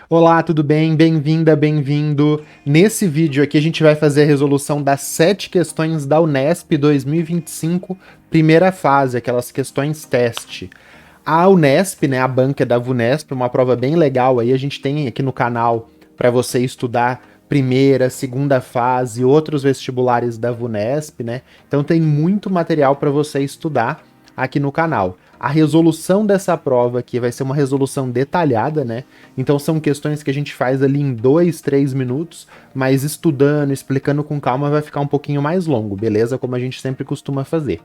Olá, tudo bem? Bem-vinda, bem-vindo. Nesse vídeo aqui a gente vai fazer a resolução das 7 questões da Unesp 2025, primeira fase, aquelas questões teste. A Unesp, né, a banca da Vunesp, uma prova bem legal aí, a gente tem aqui no canal para você estudar primeira, segunda fase, outros vestibulares da Vunesp, né? Então tem muito material para você estudar aqui no canal. A resolução dessa prova aqui vai ser uma resolução detalhada, né? Então são questões que a gente faz ali em 2, 3 minutos, mas estudando, explicando com calma vai ficar um pouquinho mais longo, beleza? Como a gente sempre costuma fazer.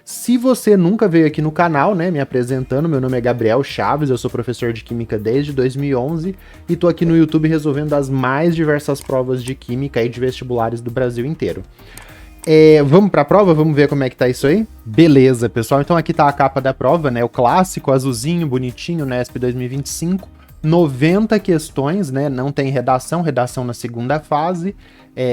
Se você nunca veio aqui no canal, né, me apresentando, meu nome é Gabriel Chaves, eu sou professor de Química desde 2011 e tô aqui no YouTube resolvendo as mais diversas provas de Química e de vestibulares do Brasil inteiro. Vamos para a prova? Vamos ver como é que tá isso aí? Beleza, pessoal. Então aqui tá a capa da prova, né? O clássico, azulzinho, bonitinho, Nesp 2025. 90 questões, né? Não tem redação, redação na segunda fase,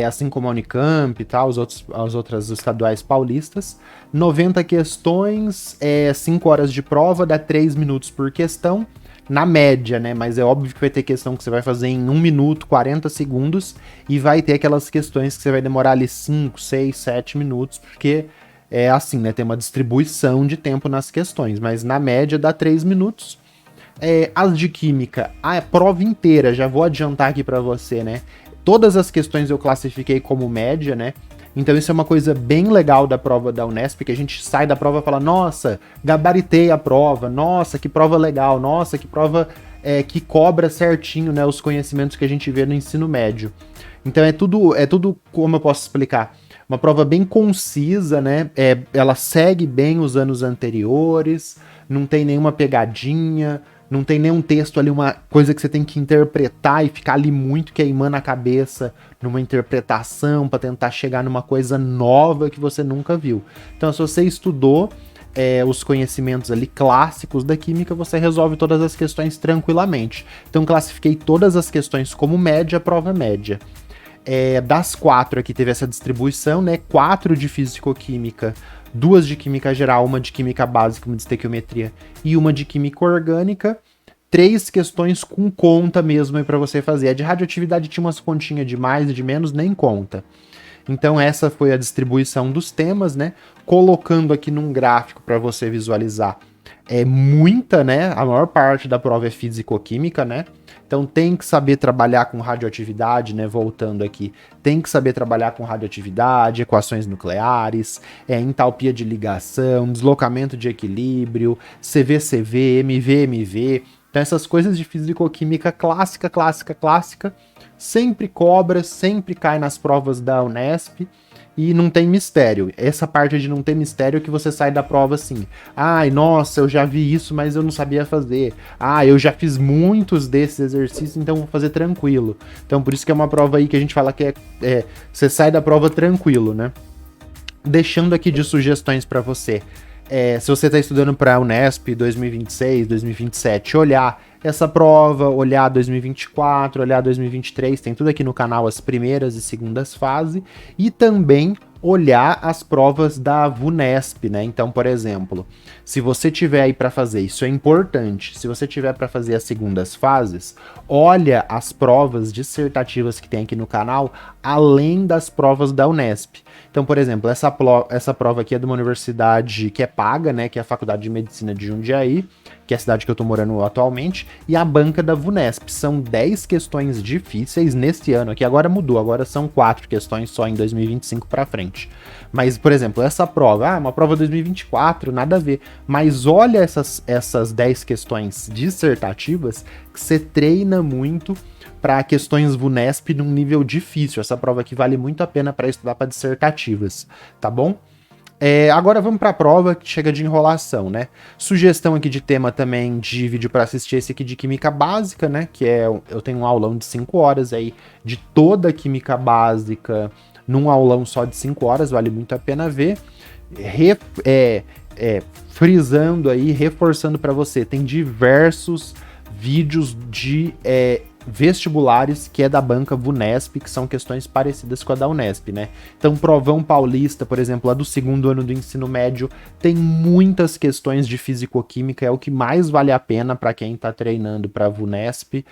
assim como a Unicamp e tal, as outras estaduais paulistas. 90 questões, 5 horas de prova, dá 3 minutos por questão na média, né? Mas é óbvio que vai ter questão que você vai fazer em 1 minuto, 40 segundos, e vai ter aquelas questões que você vai demorar ali 5, 6, 7 minutos, porque é assim, né? Tem uma distribuição de tempo nas questões, mas na média dá 3 minutos. As de química, a prova inteira, já vou adiantar aqui para você, né? Todas as questões eu classifiquei como média, né? Então isso é uma coisa bem legal da prova da Unesp, que a gente sai da prova e fala, nossa, gabaritei a prova, nossa, que prova legal, nossa, que prova que cobra certinho, né, os conhecimentos que a gente vê no ensino médio. Então é tudo, como eu posso explicar, uma prova bem concisa, né, ela segue bem os anos anteriores, não tem nenhuma pegadinha, não tem nenhum texto ali, uma coisa que você tem que interpretar e ficar ali muito queimando a cabeça numa interpretação para tentar chegar numa coisa nova que você nunca viu. Então, se você estudou os conhecimentos ali clássicos da química, você resolve todas as questões tranquilamente. Então, classifiquei todas as questões como média, prova média. Das 4 aqui teve essa distribuição, né? 4 de físico-química, 2 de química geral, uma de química básica, uma de estequiometria e uma de química orgânica. 3 questões com conta mesmo aí para você fazer. A de radioatividade tinha umas continhas de mais e de menos, nem conta. Então essa foi a distribuição dos temas, né? Colocando aqui num gráfico para você visualizar. Muita, né? A maior parte da prova é físico-química, né? Então tem que saber trabalhar com radioatividade, né? Voltando aqui, tem que saber trabalhar com radioatividade, equações nucleares, entalpia de ligação, deslocamento de equilíbrio, CVCV, MVMV. Então essas coisas de físico-química clássica, clássica, clássica, sempre cobra, sempre cai nas provas da Unesp. E não tem mistério. Essa parte de não ter mistério é que você sai da prova assim. Ai, nossa, eu já vi isso, mas eu não sabia fazer. Ah, eu já fiz muitos desses exercícios, então vou fazer tranquilo. Então por isso que é uma prova aí que a gente fala que você sai da prova tranquilo, né? Deixando aqui de sugestões para você. Se você está estudando para a Unesp 2026, 2027, olhar essa prova, olhar 2024, olhar 2023, tem tudo aqui no canal, as primeiras e segundas fases, e também olhar as provas da Vunesp, né? Então, por exemplo, se você tiver aí para fazer, isso é importante, se você tiver para fazer as segundas fases, olha as provas dissertativas que tem aqui no canal, além das provas da Unesp. Então, por exemplo, essa prova aqui é de uma universidade que é paga, né? Que é a Faculdade de Medicina de Jundiaí, que é a cidade que eu tô morando atualmente, e a banca da Vunesp. São 10 questões difíceis neste ano aqui, agora mudou, agora são 4 questões só em 2025 para frente. Mas, por exemplo, essa prova, uma prova 2024, nada a ver. Mas olha essas 10 questões dissertativas que você treina muito para questões VUNESP num nível difícil. Essa prova aqui vale muito a pena para estudar para dissertativas, tá bom? Agora vamos para a prova que chega de enrolação, né? Sugestão aqui de tema também de vídeo para assistir esse aqui de química básica, né? Que eu tenho um aulão de 5 horas aí de toda a química básica num aulão só de 5 horas, vale muito a pena ver. Frisando aí, reforçando para você, tem diversos vídeos de vestibulares, que é da banca VUNESP, que são questões parecidas com a da Unesp, né? Então, Provão Paulista, por exemplo, lá do segundo ano do ensino médio, tem muitas questões de fisicoquímica, é o que mais vale a pena para quem está treinando para VUNESP,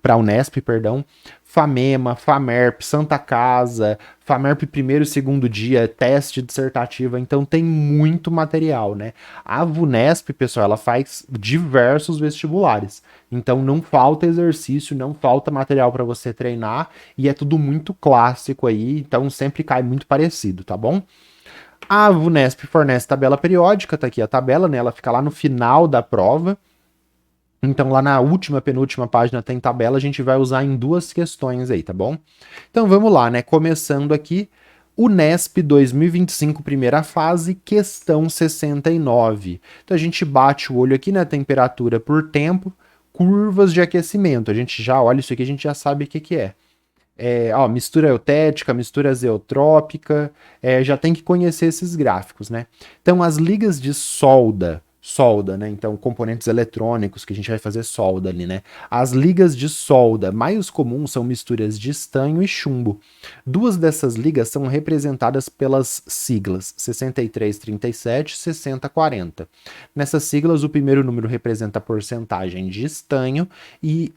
para Unesp, perdão. FAMEMA, FAMERP, Santa Casa, FAMERP primeiro e segundo dia, teste dissertativa, então tem muito material, né? A VUNESP, pessoal, ela faz diversos vestibulares, então não falta exercício, não falta material para você treinar, e é tudo muito clássico aí, então sempre cai muito parecido, tá bom? A VUNESP fornece tabela periódica, tá aqui a tabela, né? Ela fica lá no final da prova. Então, lá na última, penúltima página tem tabela, a gente vai usar em 2 questões aí, tá bom? Então, vamos lá, né? Começando aqui, Unesp 2025, primeira fase, questão 69. Então, a gente bate o olho aqui na temperatura por tempo, curvas de aquecimento. A gente já olha isso aqui, a gente já sabe o que que é. Mistura eutética, mistura azeotrópica, já tem que conhecer esses gráficos, né? Então, as ligas de solda, né? Então, componentes eletrônicos que a gente vai fazer solda ali, né? As ligas de solda mais comuns são misturas de estanho e chumbo. 2 dessas ligas são representadas pelas siglas 6337 e 6040. Nessas siglas, o primeiro número representa a porcentagem de estanho e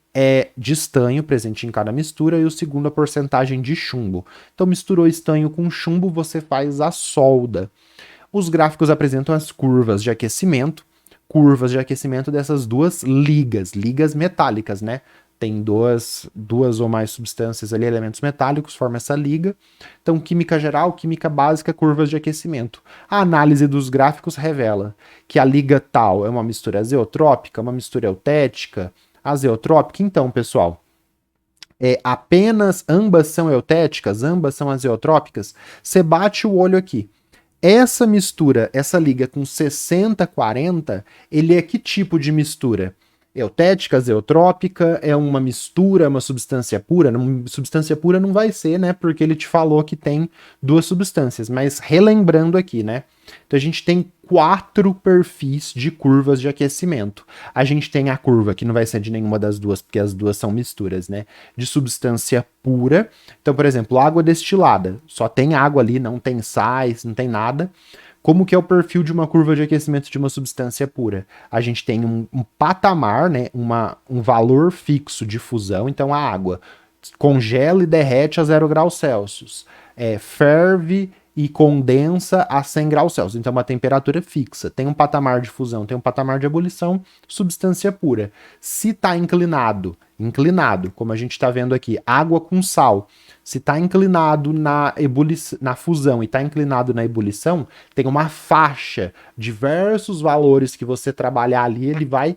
de estanho presente em cada mistura e o segundo a porcentagem de chumbo. Então, misturou estanho com chumbo, você faz a solda. Os gráficos apresentam as curvas de aquecimento dessas 2 ligas metálicas, né? Tem duas ou mais substâncias ali, elementos metálicos, forma essa liga. Então, química geral, química básica, curvas de aquecimento. A análise dos gráficos revela que a liga tal é uma mistura azeotrópica, uma mistura eutética, azeotrópica. Então, pessoal, apenas ambas são eutéticas, ambas são azeotrópicas. Você bate o olho aqui. Essa mistura, essa liga com 60-40, ele é que tipo de mistura? Eutética, azeotrópica, é uma mistura, uma substância pura? Substância pura não vai ser, né? Porque ele te falou que tem 2 substâncias, mas relembrando aqui, né? Então a gente tem 4 perfis de curvas de aquecimento. A gente tem a curva, que não vai ser de nenhuma das duas, porque as duas são misturas, né? De substância pura. Então, por exemplo, água destilada. Só tem água ali, não tem sais, não tem nada. Como que é o perfil de uma curva de aquecimento de uma substância pura? A gente tem um patamar, né? Um valor fixo de fusão. Então, a água congela e derrete a 0 graus Celsius. Ferve e condensa a 100 graus Celsius. Então, uma temperatura fixa. Tem um patamar de fusão, tem um patamar de ebulição, substância pura. Se está inclinado, como a gente está vendo aqui, água com sal. Se está inclinado na fusão e está inclinado na ebulição, tem uma faixa, diversos valores que você trabalhar ali, ele vai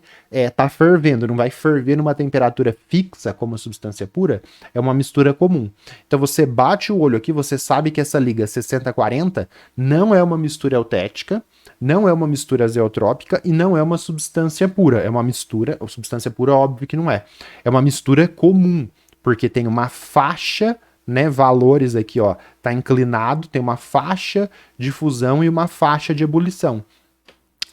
tá fervendo, não vai ferver numa temperatura fixa como a substância pura, é uma mistura comum. Então você bate o olho aqui, você sabe que essa liga 60-40 não é uma mistura eutética, não é uma mistura azeotrópica e não é uma substância pura. É uma mistura, ou substância pura, óbvio que não é. É uma mistura comum, porque tem uma faixa, né, valores aqui, ó, tá inclinado, tem uma faixa de fusão e uma faixa de ebulição.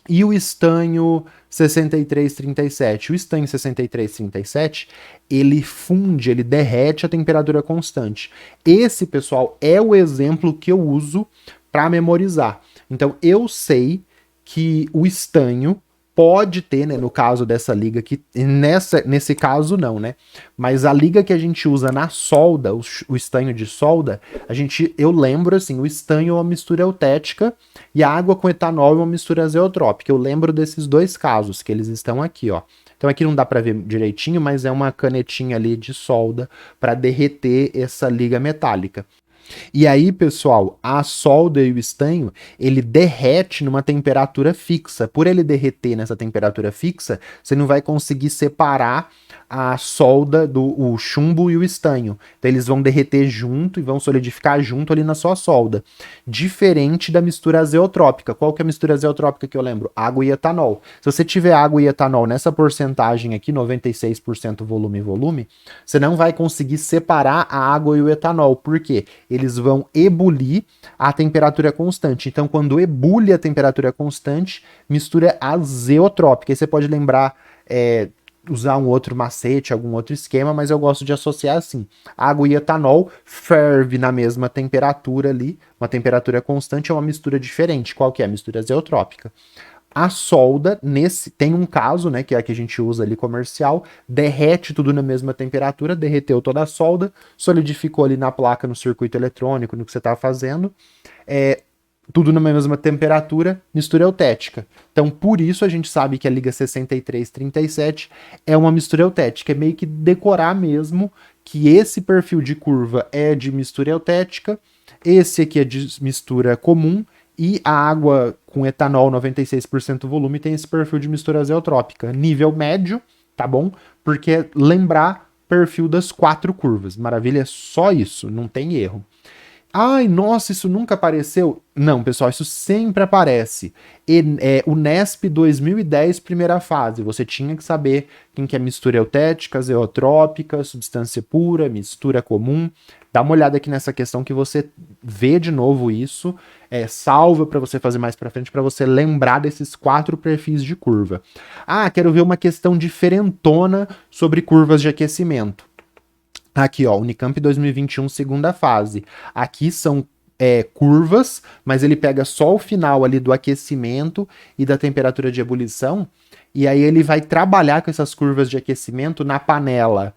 E o estanho 6337? O estanho 6337, ele funde, ele derrete a temperatura constante. Esse, pessoal, é o exemplo que eu uso para memorizar. Então, eu sei que o estanho pode ter, né, no caso dessa liga aqui, nesse caso não, né? Mas a liga que a gente usa na solda, o estanho de solda, eu lembro assim, o estanho é uma mistura eutética e a água com etanol é uma mistura azeotrópica. Eu lembro desses 2 casos, que eles estão aqui, ó. Então aqui não dá para ver direitinho, mas é uma canetinha ali de solda para derreter essa liga metálica. E aí, pessoal, a solda e o estanho, ele derrete numa temperatura fixa. Por ele derreter nessa temperatura fixa, você não vai conseguir separar a solda o chumbo e o estanho. Então eles vão derreter junto e vão solidificar junto ali na sua solda. Diferente da mistura azeotrópica. Qual que é a mistura azeotrópica que eu lembro? Água e etanol. Se você tiver água e etanol nessa porcentagem aqui, 96% volume, você não vai conseguir separar a água e o etanol. Por quê? Eles vão ebulir a temperatura constante. Então, quando ebule a temperatura constante, mistura azeotrópica. Aí você pode lembrar usar um outro macete, algum outro esquema, mas eu gosto de associar assim. Água e etanol ferve na mesma temperatura ali, uma temperatura constante, é uma mistura diferente. Qual que é? A mistura azeotrópica. A solda, tem um caso, né, que é a que a gente usa ali comercial, derrete tudo na mesma temperatura, derreteu toda a solda, solidificou ali na placa, no circuito eletrônico, no que você está fazendo, tudo na mesma temperatura, mistura eutética. Então, por isso a gente sabe que a liga 6337 é uma mistura eutética, é meio que decorar mesmo que esse perfil de curva é de mistura eutética, esse aqui é de mistura comum, e a água com etanol 96% volume tem esse perfil de mistura azeotrópica. Nível médio, tá bom? Porque lembrar perfil das 4 curvas. Maravilha, é só isso, não tem erro. Ai, nossa, isso nunca apareceu? Não, pessoal, isso sempre aparece. O NESP 2010, primeira fase. Você tinha que saber quem que é mistura eutética, azeotrópica, substância pura, mistura comum. Dá uma olhada aqui nessa questão que você vê de novo isso. Salva para você fazer mais para frente, para você lembrar desses 4 perfis de curva. Ah, quero ver uma questão diferentona sobre curvas de aquecimento. Aqui, ó, Unicamp 2021, segunda fase. Aqui são curvas, mas ele pega só o final ali do aquecimento e da temperatura de ebulição, e aí ele vai trabalhar com essas curvas de aquecimento na panela,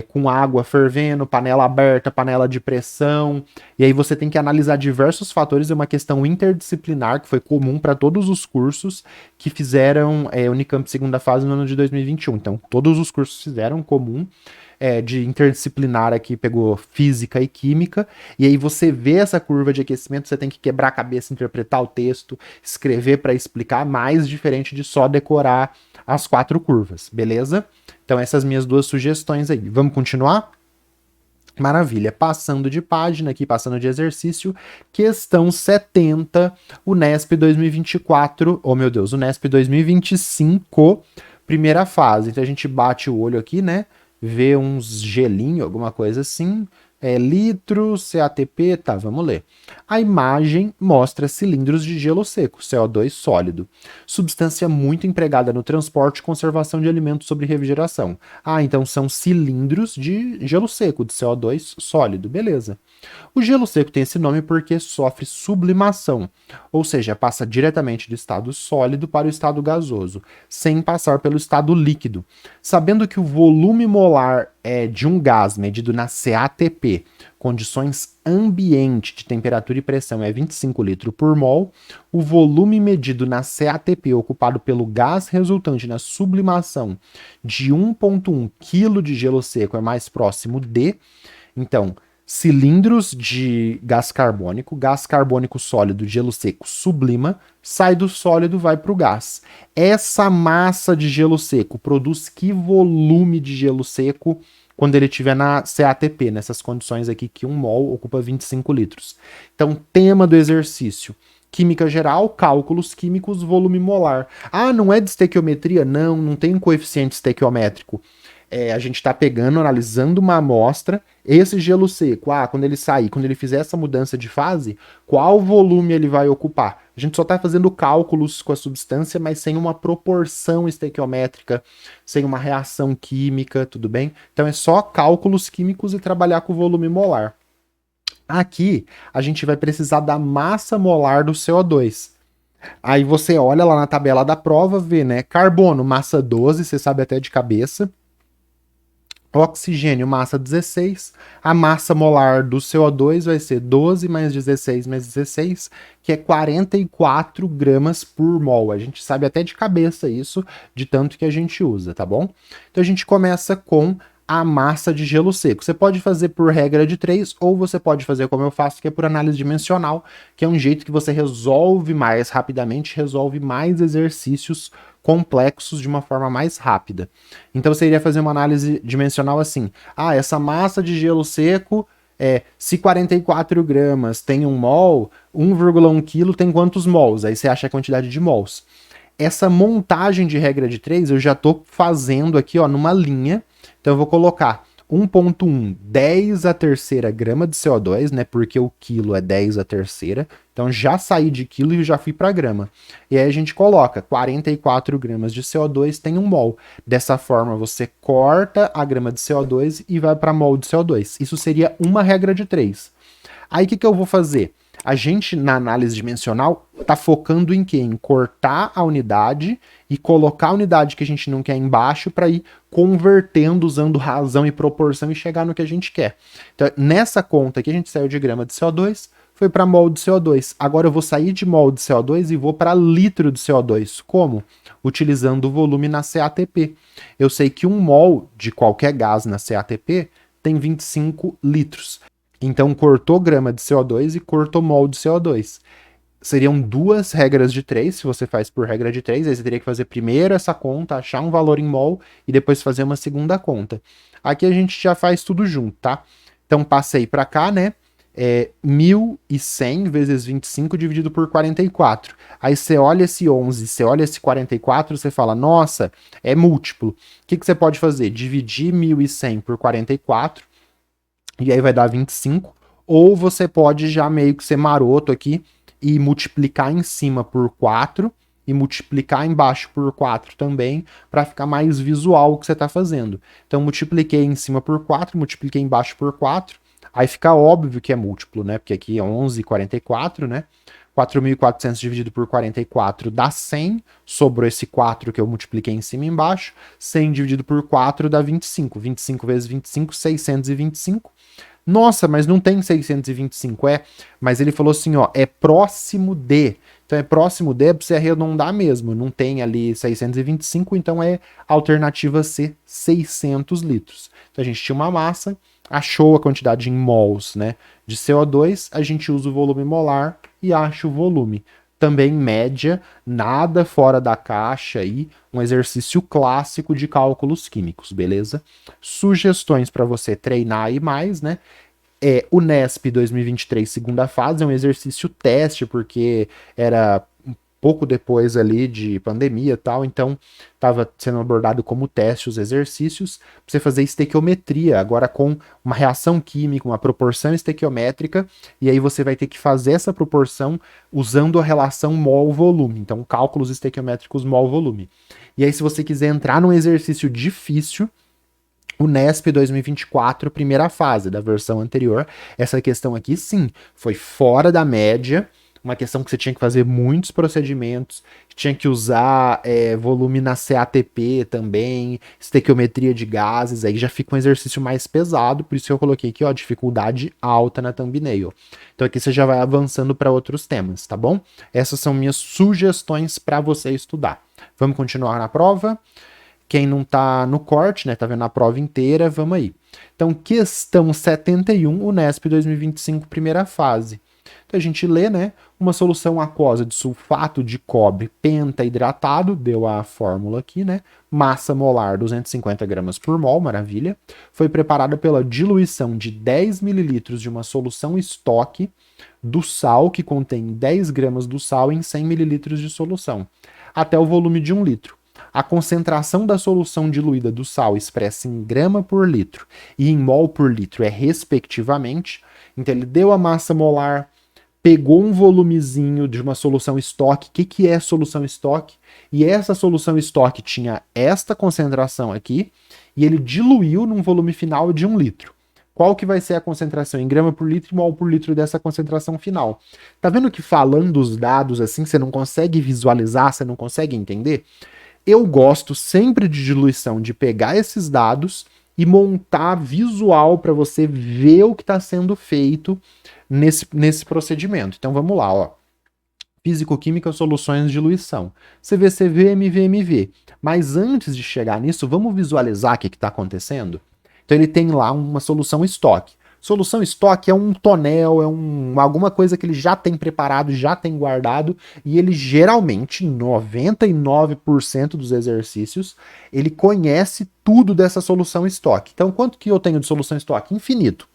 com água fervendo, panela aberta, panela de pressão, e aí você tem que analisar diversos fatores, é uma questão interdisciplinar que foi comum para todos os cursos que fizeram Unicamp segunda fase no ano de 2021. Então, todos os cursos fizeram comum, de interdisciplinar aqui, pegou física e química, e aí você vê essa curva de aquecimento, você tem que quebrar a cabeça, interpretar o texto, escrever para explicar, mais diferente de só decorar as 4 curvas, beleza? Então essas minhas 2 sugestões aí. Vamos continuar? Maravilha, passando de página aqui, passando de exercício, questão 70, o NESP 2024, oh meu Deus, o NESP 2025, primeira fase. Então a gente bate o olho aqui, né? Vê uns gelinho, alguma coisa assim, litro, CATP, tá, vamos ler. A imagem mostra cilindros de gelo seco, CO2 sólido, substância muito empregada no transporte e conservação de alimentos sob refrigeração. Ah, então são cilindros de gelo seco, de CO2 sólido, beleza. O gelo seco tem esse nome porque sofre sublimação, ou seja, passa diretamente do estado sólido para o estado gasoso, sem passar pelo estado líquido. Sabendo que o volume molar de um gás medido na CATP, condições ambiente de temperatura e pressão, é 25 litros por mol, o volume medido na CATP ocupado pelo gás resultante na sublimação de 1,1 kg de gelo seco é mais próximo de, então, cilindros de gás carbônico sólido, gelo seco, sublima, sai do sólido, vai para o gás. Essa massa de gelo seco produz que volume de gelo seco quando ele estiver na CATP, nessas condições aqui que 1 mol ocupa 25 litros. Então, tema do exercício. Química geral, cálculos químicos, volume molar. Ah, não é de estequiometria? Não, não tem um coeficiente estequiométrico. A gente está pegando, analisando uma amostra, esse gelo seco, quando ele sair, quando ele fizer essa mudança de fase, qual volume ele vai ocupar? A gente só está fazendo cálculos com a substância, mas sem uma proporção estequiométrica, sem uma reação química, tudo bem? Então é só cálculos químicos e trabalhar com o volume molar. Aqui, a gente vai precisar da massa molar do CO2. Aí você olha lá na tabela da prova, vê, né? Carbono, massa 12, você sabe até de cabeça. Oxigênio, massa 16. A massa molar do CO2 vai ser 12 mais 16 mais 16, que é 44 gramas por mol. A gente sabe até de cabeça isso, de tanto que a gente usa, tá bom? Então a gente começa com a massa de gelo seco. Você pode fazer por regra de 3, ou você pode fazer como eu faço, que é por análise dimensional, que é um jeito que você resolve mais rapidamente, resolve mais exercícios complexos de uma forma mais rápida. Então você iria fazer uma análise dimensional assim, essa massa de gelo seco, se 44 gramas tem 1 mol, 1,1 kg tem quantos mols? Aí você acha a quantidade de mols. Essa montagem de regra de 3 eu já estou fazendo aqui numa linha, então eu vou colocar 1.1, 10 a terceira grama de CO2, né? Porque o quilo é 10 a terceira. Então já saí de quilo e já fui para grama. E aí a gente coloca 44 gramas de CO2 tem 1 mol. Dessa forma você corta a grama de CO2 e vai para mol de CO2. Isso seria uma regra de 3. Aí o que eu vou fazer? A gente, na análise dimensional, está focando em quê? Em cortar a unidade e colocar a unidade que a gente não quer embaixo para ir convertendo, usando razão e proporção e chegar no que a gente quer. Então, nessa conta aqui, a gente saiu de grama de CO2, foi para mol de CO2. Agora eu vou sair de mol de CO2 e vou para litro de CO2. Como? Utilizando o volume na CATP. Eu sei que 1 mol de qualquer gás na CATP tem 25 litros. Então, cortou grama de CO2 e cortou mol de CO2. Seriam 2 regras de 3, se você faz por regra de 3, aí você teria que fazer primeiro essa conta, achar um valor em mol e depois fazer uma segunda conta. Aqui a gente já faz tudo junto, tá? Então, passei para cá, né? 1.100 vezes 25 dividido por 44. Aí você olha esse 11, você olha esse 44, você fala, nossa, é múltiplo. O que você pode fazer? Dividir 1.100 por 44, e aí vai dar 25, ou você pode já meio que ser maroto aqui e multiplicar em cima por 4 e multiplicar embaixo por 4 também, para ficar mais visual o que você está fazendo. Então, multipliquei em cima por 4, multipliquei embaixo por 4, aí fica óbvio que é múltiplo, né? Porque aqui é 11,44, né? 4.400 dividido por 44 dá 100, sobrou esse 4 que eu multipliquei em cima e embaixo, 100 dividido por 4 dá 25, 25 vezes 25, 625. Nossa, mas não tem 625, mas ele falou assim, ó, é próximo de, então é próximo de, pra você arredondar mesmo, não tem ali 625, então é alternativa C, 600 litros. Então a gente tinha uma massa, achou a quantidade em mols, né, de CO2, a gente usa o volume molar e acha o volume. Também média, nada fora da caixa aí, um exercício clássico de cálculos químicos, beleza? Sugestões para você treinar aí mais, né? O NESP 2023, segunda fase, é um exercício teste, porque era pouco depois ali de pandemia e tal, então estava sendo abordado como teste os exercícios, para você fazer estequiometria, agora com uma reação química, uma proporção estequiométrica, e aí você vai ter que fazer essa proporção usando a relação mol-volume, então cálculos estequiométricos mol-volume. E aí se você quiser entrar num exercício difícil, o NESP 2024, primeira fase da versão anterior, essa questão aqui sim, foi fora da média, uma questão que você tinha que fazer muitos procedimentos, tinha que usar volume na CATP também, estequiometria de gases, aí já fica um exercício mais pesado, por isso que eu coloquei aqui, ó, dificuldade alta na thumbnail. Então aqui você já vai avançando para outros temas, tá bom? Essas são minhas sugestões para você estudar. Vamos continuar na prova? Quem não tá no corte, né, tá vendo a prova inteira, vamos aí. Então, questão 71, o NESP 2025, primeira fase. Então, a gente lê, né, uma solução aquosa de sulfato de cobre pentaidratado, deu a fórmula aqui, né, massa molar 250 gramas por mol, maravilha. Foi preparada pela diluição de 10 mililitros de uma solução estoque do sal, que contém 10 gramas do sal em 100 mililitros de solução, até o volume de 1 litro. A concentração da solução diluída do sal expressa em grama por litro e em mol por litro é respectivamente. Então ele deu a massa molar, pegou um volumezinho de uma solução estoque. O que é solução estoque? E essa solução estoque tinha esta concentração aqui e ele diluiu num volume final de 1 litro. Qual que vai ser a concentração em grama por litro e mol por litro dessa concentração final? Tá vendo que falando os dados assim, você não consegue visualizar, você não consegue entender? Eu gosto sempre de diluição, de pegar esses dados e montar visual para você ver o que está sendo feito nesse procedimento. Então vamos lá, ó. Físico-química, soluções de diluição. CVCV, MVMV. Mas antes de chegar nisso, vamos visualizar o que está acontecendo? Então ele tem lá uma solução estoque. Solução estoque é um tonel, alguma coisa que ele já tem preparado, já tem guardado, e ele geralmente, 99% dos exercícios, ele conhece tudo dessa solução estoque. Então, quanto que eu tenho de solução estoque? Infinito.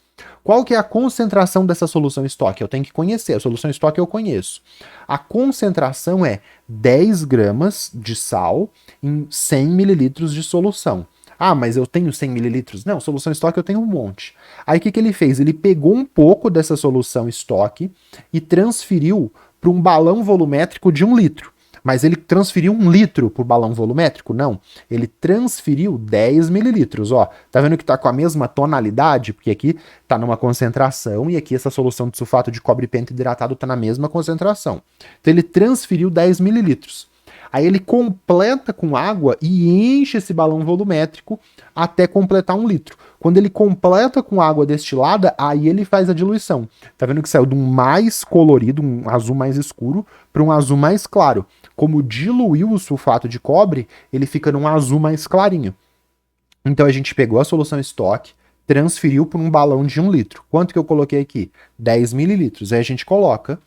Qual que é a concentração dessa solução estoque? Eu tenho que conhecer. A solução estoque eu conheço. A concentração é 10 gramas de sal em 100 mililitros de solução. Ah, mas eu tenho 100 mililitros. Não, solução estoque eu tenho um monte. Aí o que ele fez? Ele pegou um pouco dessa solução estoque e transferiu para um balão volumétrico de 1 litro. Mas ele transferiu 1 litro para o balão volumétrico? Não. Ele transferiu 10 mililitros. Ó, tá vendo que tá com a mesma tonalidade? Porque aqui tá numa concentração e aqui essa solução de sulfato de cobre pentahidratado tá na mesma concentração. Então ele transferiu 10 mililitros. Aí ele completa com água e enche esse balão volumétrico até completar 1 litro. Quando ele completa com água destilada, aí ele faz a diluição. Tá vendo que saiu de um mais colorido, um azul mais escuro, para um azul mais claro. Como diluiu o sulfato de cobre, ele fica num azul mais clarinho. Então a gente pegou a solução estoque, transferiu para um balão de 1 litro. Quanto que eu coloquei aqui? 10 mililitros. Aí a gente coloca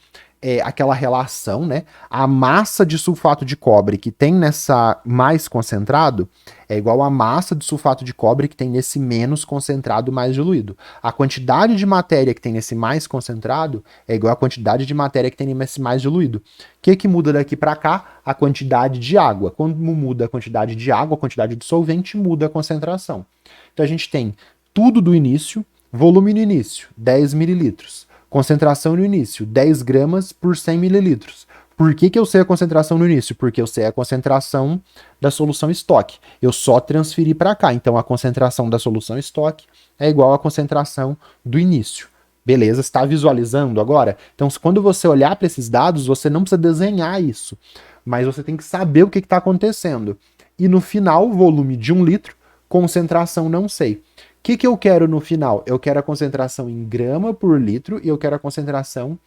aquela relação, né? A massa de sulfato de cobre que tem nessa mais concentrado é igual à massa de sulfato de cobre que tem nesse menos concentrado mais diluído. A quantidade de matéria que tem nesse mais concentrado é igual à quantidade de matéria que tem nesse mais diluído. O que muda daqui para cá? A quantidade de água. Quando muda a quantidade de água, a quantidade de solvente, muda a concentração. Então a gente tem tudo do início, volume no início, 10 mililitros. Concentração no início, 10 gramas por 100 mililitros. Por que eu sei a concentração no início? Porque eu sei a concentração da solução estoque. Eu só transferi para cá. Então, a concentração da solução estoque é igual à concentração do início. Beleza? Está visualizando agora? Então, quando você olhar para esses dados, você não precisa desenhar isso. Mas você tem que saber o que está acontecendo. E no final, volume de 1 litro, concentração não sei. O que eu quero no final? Eu quero a concentração em grama por litro e eu quero a concentração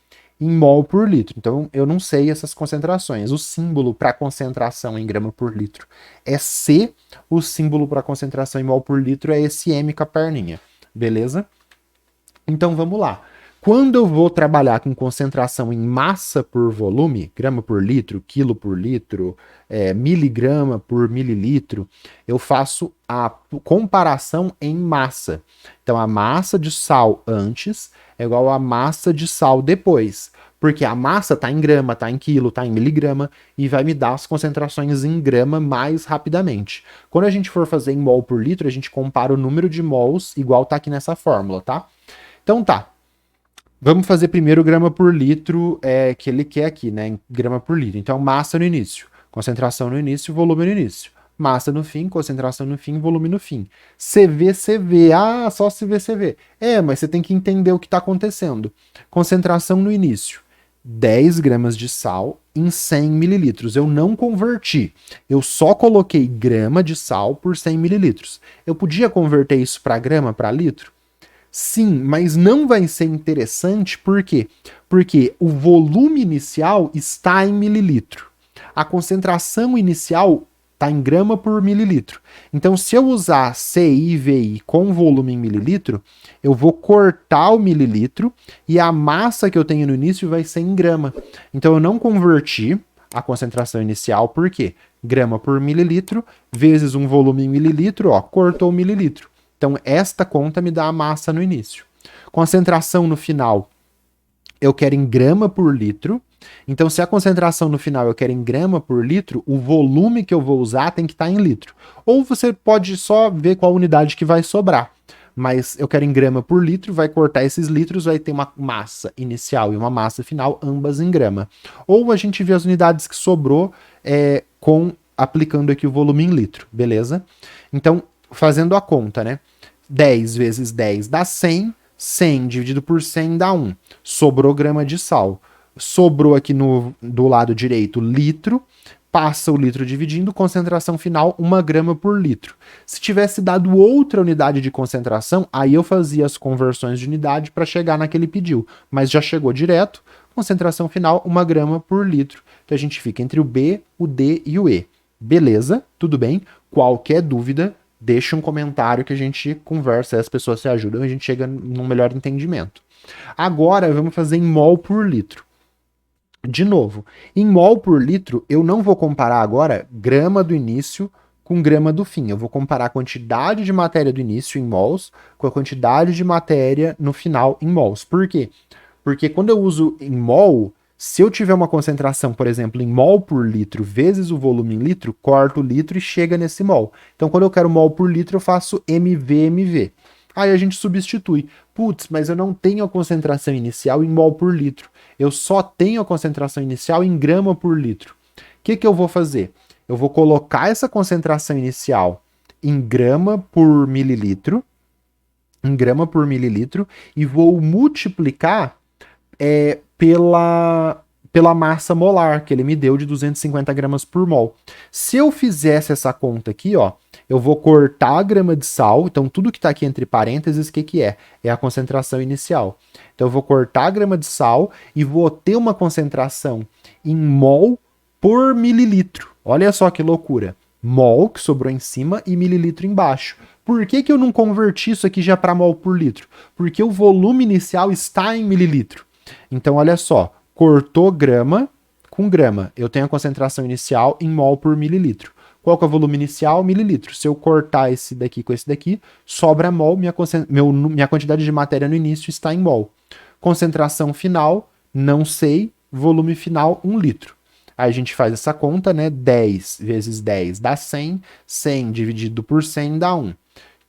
em mol por litro. Então, eu não sei essas concentrações. O símbolo para concentração em grama por litro é C, o símbolo para concentração em mol por litro é esse M com a perninha. Beleza? Então, vamos lá. Quando eu vou trabalhar com concentração em massa por volume, grama por litro, quilo por litro, miligrama por mililitro, eu faço a comparação em massa. Então, a massa de sal antes é igual à massa de sal depois. Porque a massa está em grama, está em quilo, está em miligrama e vai me dar as concentrações em grama mais rapidamente. Quando a gente for fazer em mol por litro, a gente compara o número de mols igual está aqui nessa fórmula, tá? Então tá. Vamos fazer primeiro grama por litro, que ele quer aqui, né? Grama por litro. Então, massa no início, concentração no início, volume no início. Massa no fim, concentração no fim, volume no fim. CV, CV. Ah, só CV, CV. Mas você tem que entender o que está acontecendo. Concentração no início. 10 gramas de sal em 100 mililitros. Eu não converti. Eu só coloquei grama de sal por 100 mililitros. Eu podia converter isso para grama, para litro? Sim, mas não vai ser interessante, por quê? Porque o volume inicial está em mililitro. A concentração inicial está em grama por mililitro. Então, se eu usar CI e VI com volume em mililitro, eu vou cortar o mililitro e a massa que eu tenho no início vai ser em grama. Então, eu não converti a concentração inicial, por quê? Grama por mililitro vezes um volume em mililitro, ó, cortou o mililitro. Então, esta conta me dá a massa no início. Concentração no final, eu quero em grama por litro. Então, se a concentração no final eu quero em grama por litro, o volume que eu vou usar tem que estar em litro. Ou você pode só ver qual unidade que vai sobrar. Mas eu quero em grama por litro, vai cortar esses litros, vai ter uma massa inicial e uma massa final, ambas em grama. Ou a gente vê as unidades que sobrou aplicando aqui o volume em litro, beleza? Então, fazendo a conta, né? 10 vezes 10 dá 100, 100 dividido por 100 dá 1. Sobrou grama de sal. Sobrou aqui do lado direito litro, passa o litro dividindo, concentração final 1 grama por litro. Se tivesse dado outra unidade de concentração, aí eu fazia as conversões de unidade para chegar naquele pediu, mas já chegou direto, concentração final 1 grama por litro. Então a gente fica entre o B, o D e o E. Beleza? Tudo bem? Qualquer dúvida, deixa um comentário que a gente conversa, as pessoas se ajudam e a gente chega num melhor entendimento. Agora vamos fazer em mol por litro. De novo, em mol por litro, eu não vou comparar agora grama do início com grama do fim. Eu vou comparar a quantidade de matéria do início em mols com a quantidade de matéria no final em mols. Por quê? Porque quando eu uso em mol, Se eu tiver uma concentração, por exemplo, em mol por litro vezes o volume em litro, corto o litro e chega nesse mol. Então, quando eu quero mol por litro, eu faço MV. Aí a gente substitui. Putz, mas eu não tenho a concentração inicial em mol por litro. Eu só tenho a concentração inicial em grama por litro. O que eu vou fazer? Eu vou colocar essa concentração inicial em grama por mililitro, e vou multiplicar pela massa molar que ele me deu de 250 gramas por mol. Se eu fizesse essa conta aqui, ó, eu vou cortar a grama de sal, então tudo que está aqui entre parênteses, o que é? É a concentração inicial. Então eu vou cortar a grama de sal e vou ter uma concentração em mol por mililitro. Olha só que loucura. Mol, que sobrou em cima, e mililitro embaixo. Por que eu não converti isso aqui já para mol por litro? Porque o volume inicial está em mililitro. Então, olha só, cortou grama com grama. Eu tenho a concentração inicial em mol por mililitro. Qual que é o volume inicial? Mililitro. Se eu cortar esse daqui com esse daqui, sobra mol, minha quantidade de matéria no início está em mol. Concentração final, não sei, volume final, 1 litro. Aí a gente faz essa conta, né? 10 vezes 10 dá 100, 100 dividido por 100 dá 1.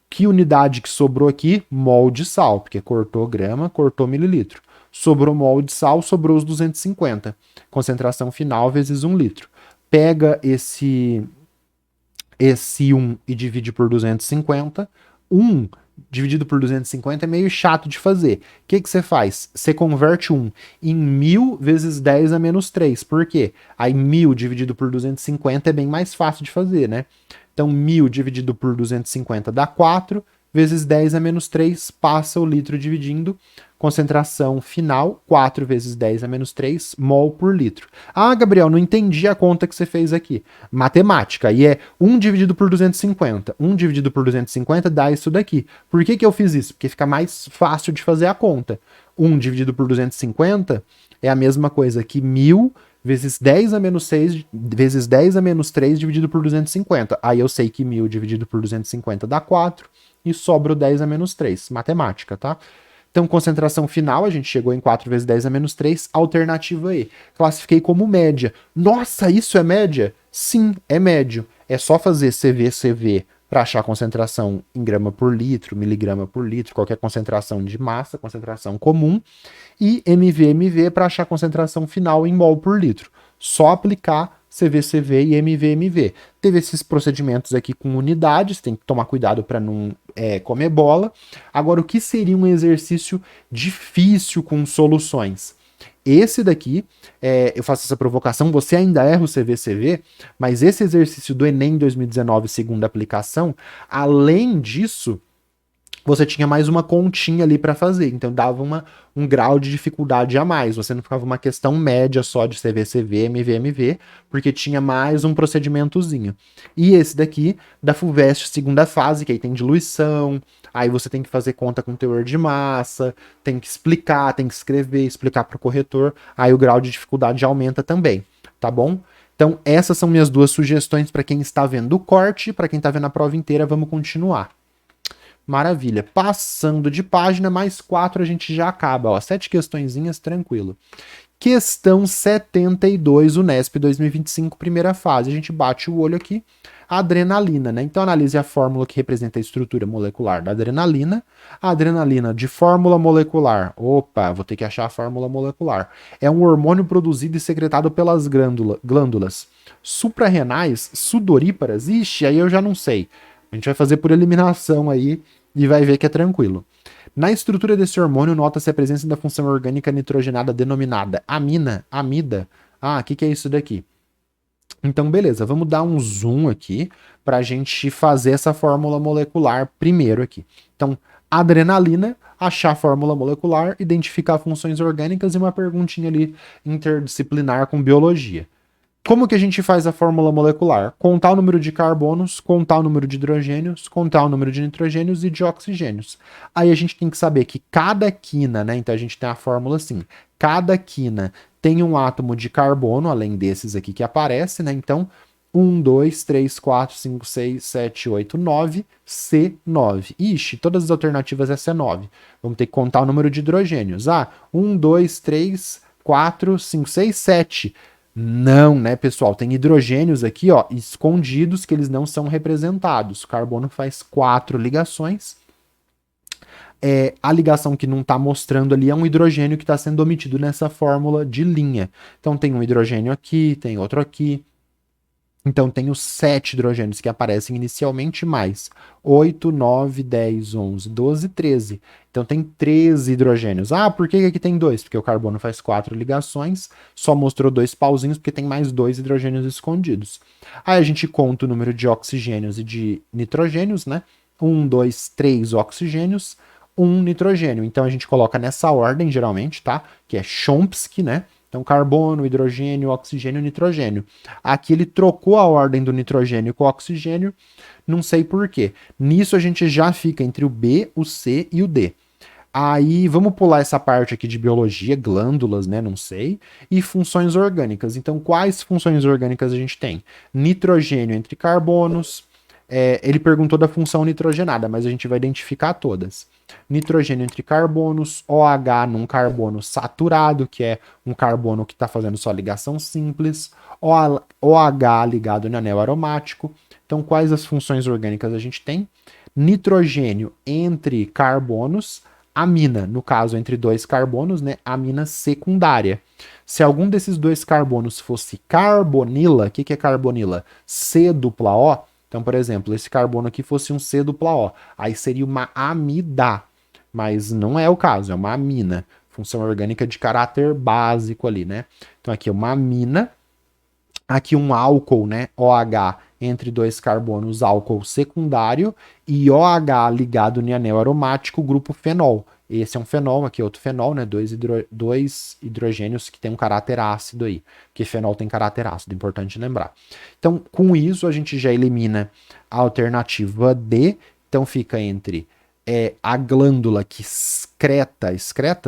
Que unidade que sobrou aqui? Mol de sal, porque cortou grama, cortou mililitro. Sobrou mol de sal, sobrou os 250. Concentração final vezes 1 litro. Pega esse 1 e divide por 250. 1 dividido por 250 é meio chato de fazer. O que você faz? Você converte 1 em 1000 vezes 10 a menos 3. Por quê? Aí 1000 dividido por 250 é bem mais fácil de fazer, né? Então 1000 dividido por 250 dá 4, vezes 10 a menos 3, passa o litro dividindo. Concentração final, 4 vezes 10 a menos 3, mol por litro. Ah, Gabriel, não entendi a conta que você fez aqui. Matemática, e é 1 dividido por 250. 1 dividido por 250 dá isso daqui. Por que eu fiz isso? Porque fica mais fácil de fazer a conta. 1 dividido por 250 é a mesma coisa que 1000 vezes 10 a menos 6, vezes 10 a menos 3 dividido por 250. Aí eu sei que 1000 dividido por 250 dá 4 e sobra o 10 a menos 3. Matemática, tá? Então, concentração final, a gente chegou em 4 vezes 10 a menos 3, alternativa E. Classifiquei como média. Nossa, isso é média? Sim, é médio. É só fazer CV para achar a concentração em grama por litro, miligrama por litro, qualquer concentração de massa, concentração comum, e MV para achar a concentração final em mol por litro. Só aplicar CV e MV. Teve esses procedimentos aqui com unidades, tem que tomar cuidado para não comer bola. Agora, o que seria um exercício difícil com soluções? Esse daqui, eu faço essa provocação, você ainda erra o CV, mas esse exercício do Enem 2019, segunda aplicação, além disso, você tinha mais uma continha ali para fazer, então dava um grau de dificuldade a mais. Você não ficava uma questão média só de CV, MV, porque tinha mais um procedimentozinho. E esse daqui, da FUVEST segunda fase, que aí tem diluição, aí você tem que fazer conta com teor de massa, tem que explicar, tem que escrever, explicar para o corretor, aí o grau de dificuldade aumenta também, tá bom? Então essas são minhas duas sugestões para quem está vendo o corte, para quem está vendo a prova inteira, vamos continuar. Maravilha. Passando de página, mais 4 a gente já acaba. Ó, 7 questõezinhas, tranquilo. Questão 72, Unesp 2025, primeira fase. A gente bate o olho aqui. Adrenalina, né? Então analise a fórmula que representa a estrutura molecular da adrenalina. A adrenalina de fórmula molecular. Opa, vou ter que achar a fórmula molecular. É um hormônio produzido e secretado pelas glândulas suprarrenais, sudoríparas. Ixi, aí eu já não sei. A gente vai fazer por eliminação aí e vai ver que é tranquilo. Na estrutura desse hormônio, nota-se a presença da função orgânica nitrogenada denominada amida. Ah, o que é isso daqui? Então, beleza, vamos dar um zoom aqui para a gente fazer essa fórmula molecular primeiro aqui. Então, adrenalina, achar a fórmula molecular, identificar funções orgânicas e uma perguntinha ali interdisciplinar com biologia. Como que a gente faz a fórmula molecular? Contar o número de carbonos, contar o número de hidrogênios, contar o número de nitrogênios e de oxigênios. Aí a gente tem que saber que cada quina, né? Então a gente tem a fórmula assim: cada quina tem um átomo de carbono, além desses aqui que aparece, né? Então 1, 2, 3, 4, 5, 6, 7, 8, 9, C9. Ixi, todas as alternativas é C9. Vamos ter que contar o número de hidrogênios. 1, 2, 3, 4, 5, 6, 7. Não, né, pessoal? Tem hidrogênios aqui, ó, escondidos que eles não são representados. O carbono faz 4 ligações. A ligação que não está mostrando ali é um hidrogênio que está sendo omitido nessa fórmula de linha. Então tem um hidrogênio aqui, tem outro aqui. Então tem os 7 hidrogênios que aparecem inicialmente, mais 8, 9, 10, 11, 12, 13. Então tem 13 hidrogênios. Ah, por que aqui tem 2? Porque o carbono faz 4 ligações, só mostrou 2 pauzinhos porque tem mais 2 hidrogênios escondidos. Aí a gente conta o número de oxigênios e de nitrogênios, né? 1, 2, 3 oxigênios, 1 nitrogênio. Então a gente coloca nessa ordem, geralmente, tá? Que é Chomsky, né? Então, carbono, hidrogênio, oxigênio, nitrogênio. Aqui ele trocou a ordem do nitrogênio com o oxigênio, não sei por quê. Nisso a gente já fica entre o B, o C e o D. Aí vamos pular essa parte aqui de biologia, glândulas, né? Não sei. E funções orgânicas. Então, quais funções orgânicas a gente tem? Nitrogênio entre carbonos. Ele perguntou da função nitrogenada, mas a gente vai identificar todas. Nitrogênio entre carbonos, OH num carbono saturado, que é um carbono que está fazendo só ligação simples, OH ligado no anel aromático. Então, quais as funções orgânicas a gente tem? Nitrogênio entre carbonos, amina, no caso entre 2 carbonos, né? Amina secundária. Se algum desses 2 carbonos fosse carbonila, o que é carbonila? C dupla O. Então, por exemplo, esse carbono aqui fosse um C dupla O, aí seria uma amida, mas não é o caso, é uma amina, função orgânica de caráter básico ali, né? Então aqui é uma amina, aqui um álcool, né? OH entre 2 carbonos, álcool secundário, e OH ligado no anel aromático, grupo fenol. Esse é um fenol, aqui é outro fenol, né? Dois hidrogênios que tem um caráter ácido aí, porque fenol tem caráter ácido, importante lembrar. Então, com isso, a gente já elimina a alternativa D, então fica entre a glândula que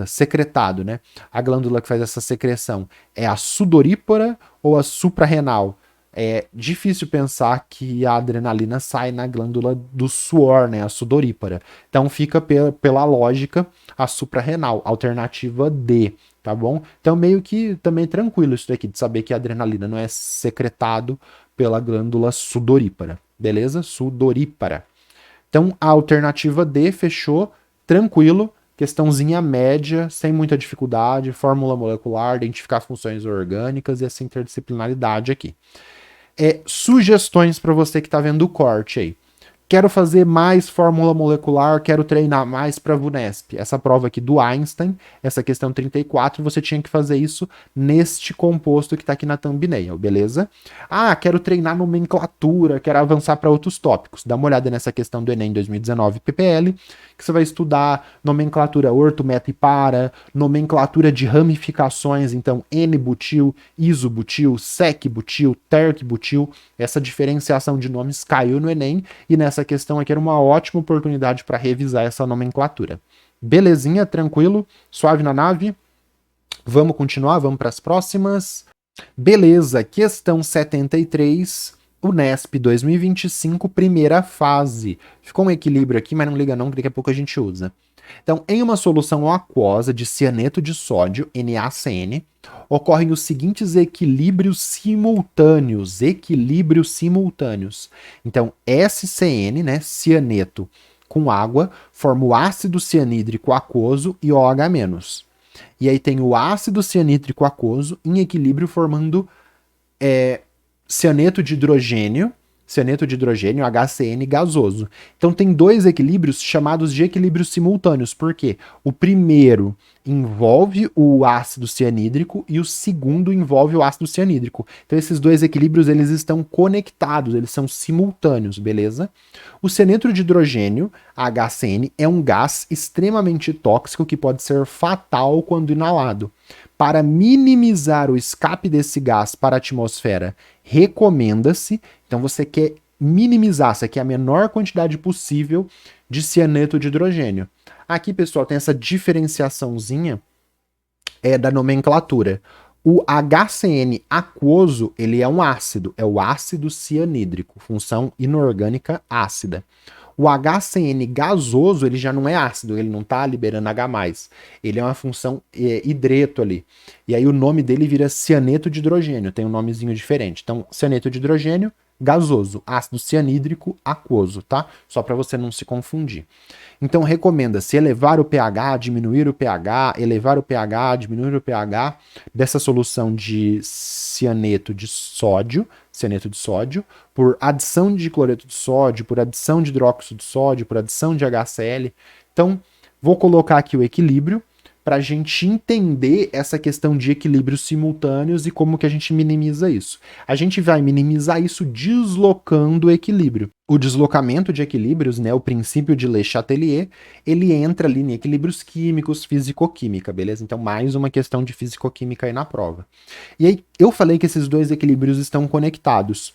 secretado, né? A glândula que faz essa secreção é a sudorípara ou a suprarrenal? É difícil pensar que a adrenalina sai na glândula do suor, né, a sudorípara. Então fica pela lógica a suprarrenal, alternativa D, tá bom? Então meio que também tranquilo isso daqui, de saber que a adrenalina não é secretado pela glândula sudorípara, beleza? Sudorípara. Então a alternativa D fechou, tranquilo, questãozinha média, sem muita dificuldade, fórmula molecular, identificar funções orgânicas e essa interdisciplinaridade aqui. Sugestões para você que está vendo o corte aí. Quero fazer mais fórmula molecular, quero treinar mais para a VUNESP. Essa prova aqui do Einstein, essa questão 34, você tinha que fazer isso neste composto que está aqui na thumbnail, beleza? Ah, quero treinar nomenclatura, quero avançar para outros tópicos. Dá uma olhada nessa questão do Enem 2019 PPL, que você vai estudar nomenclatura orto, meta e para, nomenclatura de ramificações, então N-butil, isobutil, sec-butil, terc-butil. Essa diferenciação de nomes caiu no Enem e nessa questão aqui era uma ótima oportunidade para revisar essa nomenclatura. Belezinha, tranquilo, suave na nave. Vamos continuar, vamos para as próximas. Beleza, questão 73, Unesp 2025, primeira fase. Ficou um equilíbrio aqui, mas não liga não, que daqui a pouco a gente usa. Então, em uma solução aquosa de cianeto de sódio, NaCN, ocorrem os seguintes equilíbrios simultâneos. Então, SCN, né, cianeto com água, forma o ácido cianídrico aquoso e OH-. E aí tem o ácido cianídrico aquoso em equilíbrio formando cianeto de hidrogênio, HCN gasoso. Então tem 2 equilíbrios chamados de equilíbrios simultâneos. Por quê? O primeiro envolve o ácido cianídrico e o segundo envolve o ácido cianídrico. Então esses 2 equilíbrios eles estão conectados, eles são simultâneos, beleza? O cianeto de hidrogênio, HCN, é um gás extremamente tóxico que pode ser fatal quando inalado. Para minimizar o escape desse gás para a atmosfera, recomenda-se, então você quer minimizar, você quer a menor quantidade possível de cianeto de hidrogênio. Aqui, pessoal, tem essa diferenciaçãozinha da nomenclatura. O HCN aquoso, ele é um ácido, é o ácido cianídrico, função inorgânica ácida. O HCN gasoso, ele já não é ácido, ele não está liberando H+. Ele é uma função hidreto ali. E aí o nome dele vira cianeto de hidrogênio, tem um nomezinho diferente. Então, cianeto de hidrogênio, gasoso, ácido cianídrico aquoso, tá? Só para você não se confundir. Então recomenda-se elevar o pH, diminuir o pH, elevar o pH, diminuir o pH dessa solução de cianeto de sódio, por adição de cloreto de sódio, por adição de hidróxido de sódio, por adição de HCl. Então, vou colocar aqui o equilíbrio para a gente entender essa questão de equilíbrios simultâneos e como que a gente minimiza isso. A gente vai minimizar isso deslocando o equilíbrio. O deslocamento de equilíbrios, né, o princípio de Le Chatelier, ele entra ali em equilíbrios químicos, fisicoquímica, beleza? Então, mais uma questão de fisicoquímica aí na prova. E aí, eu falei que esses dois equilíbrios estão conectados.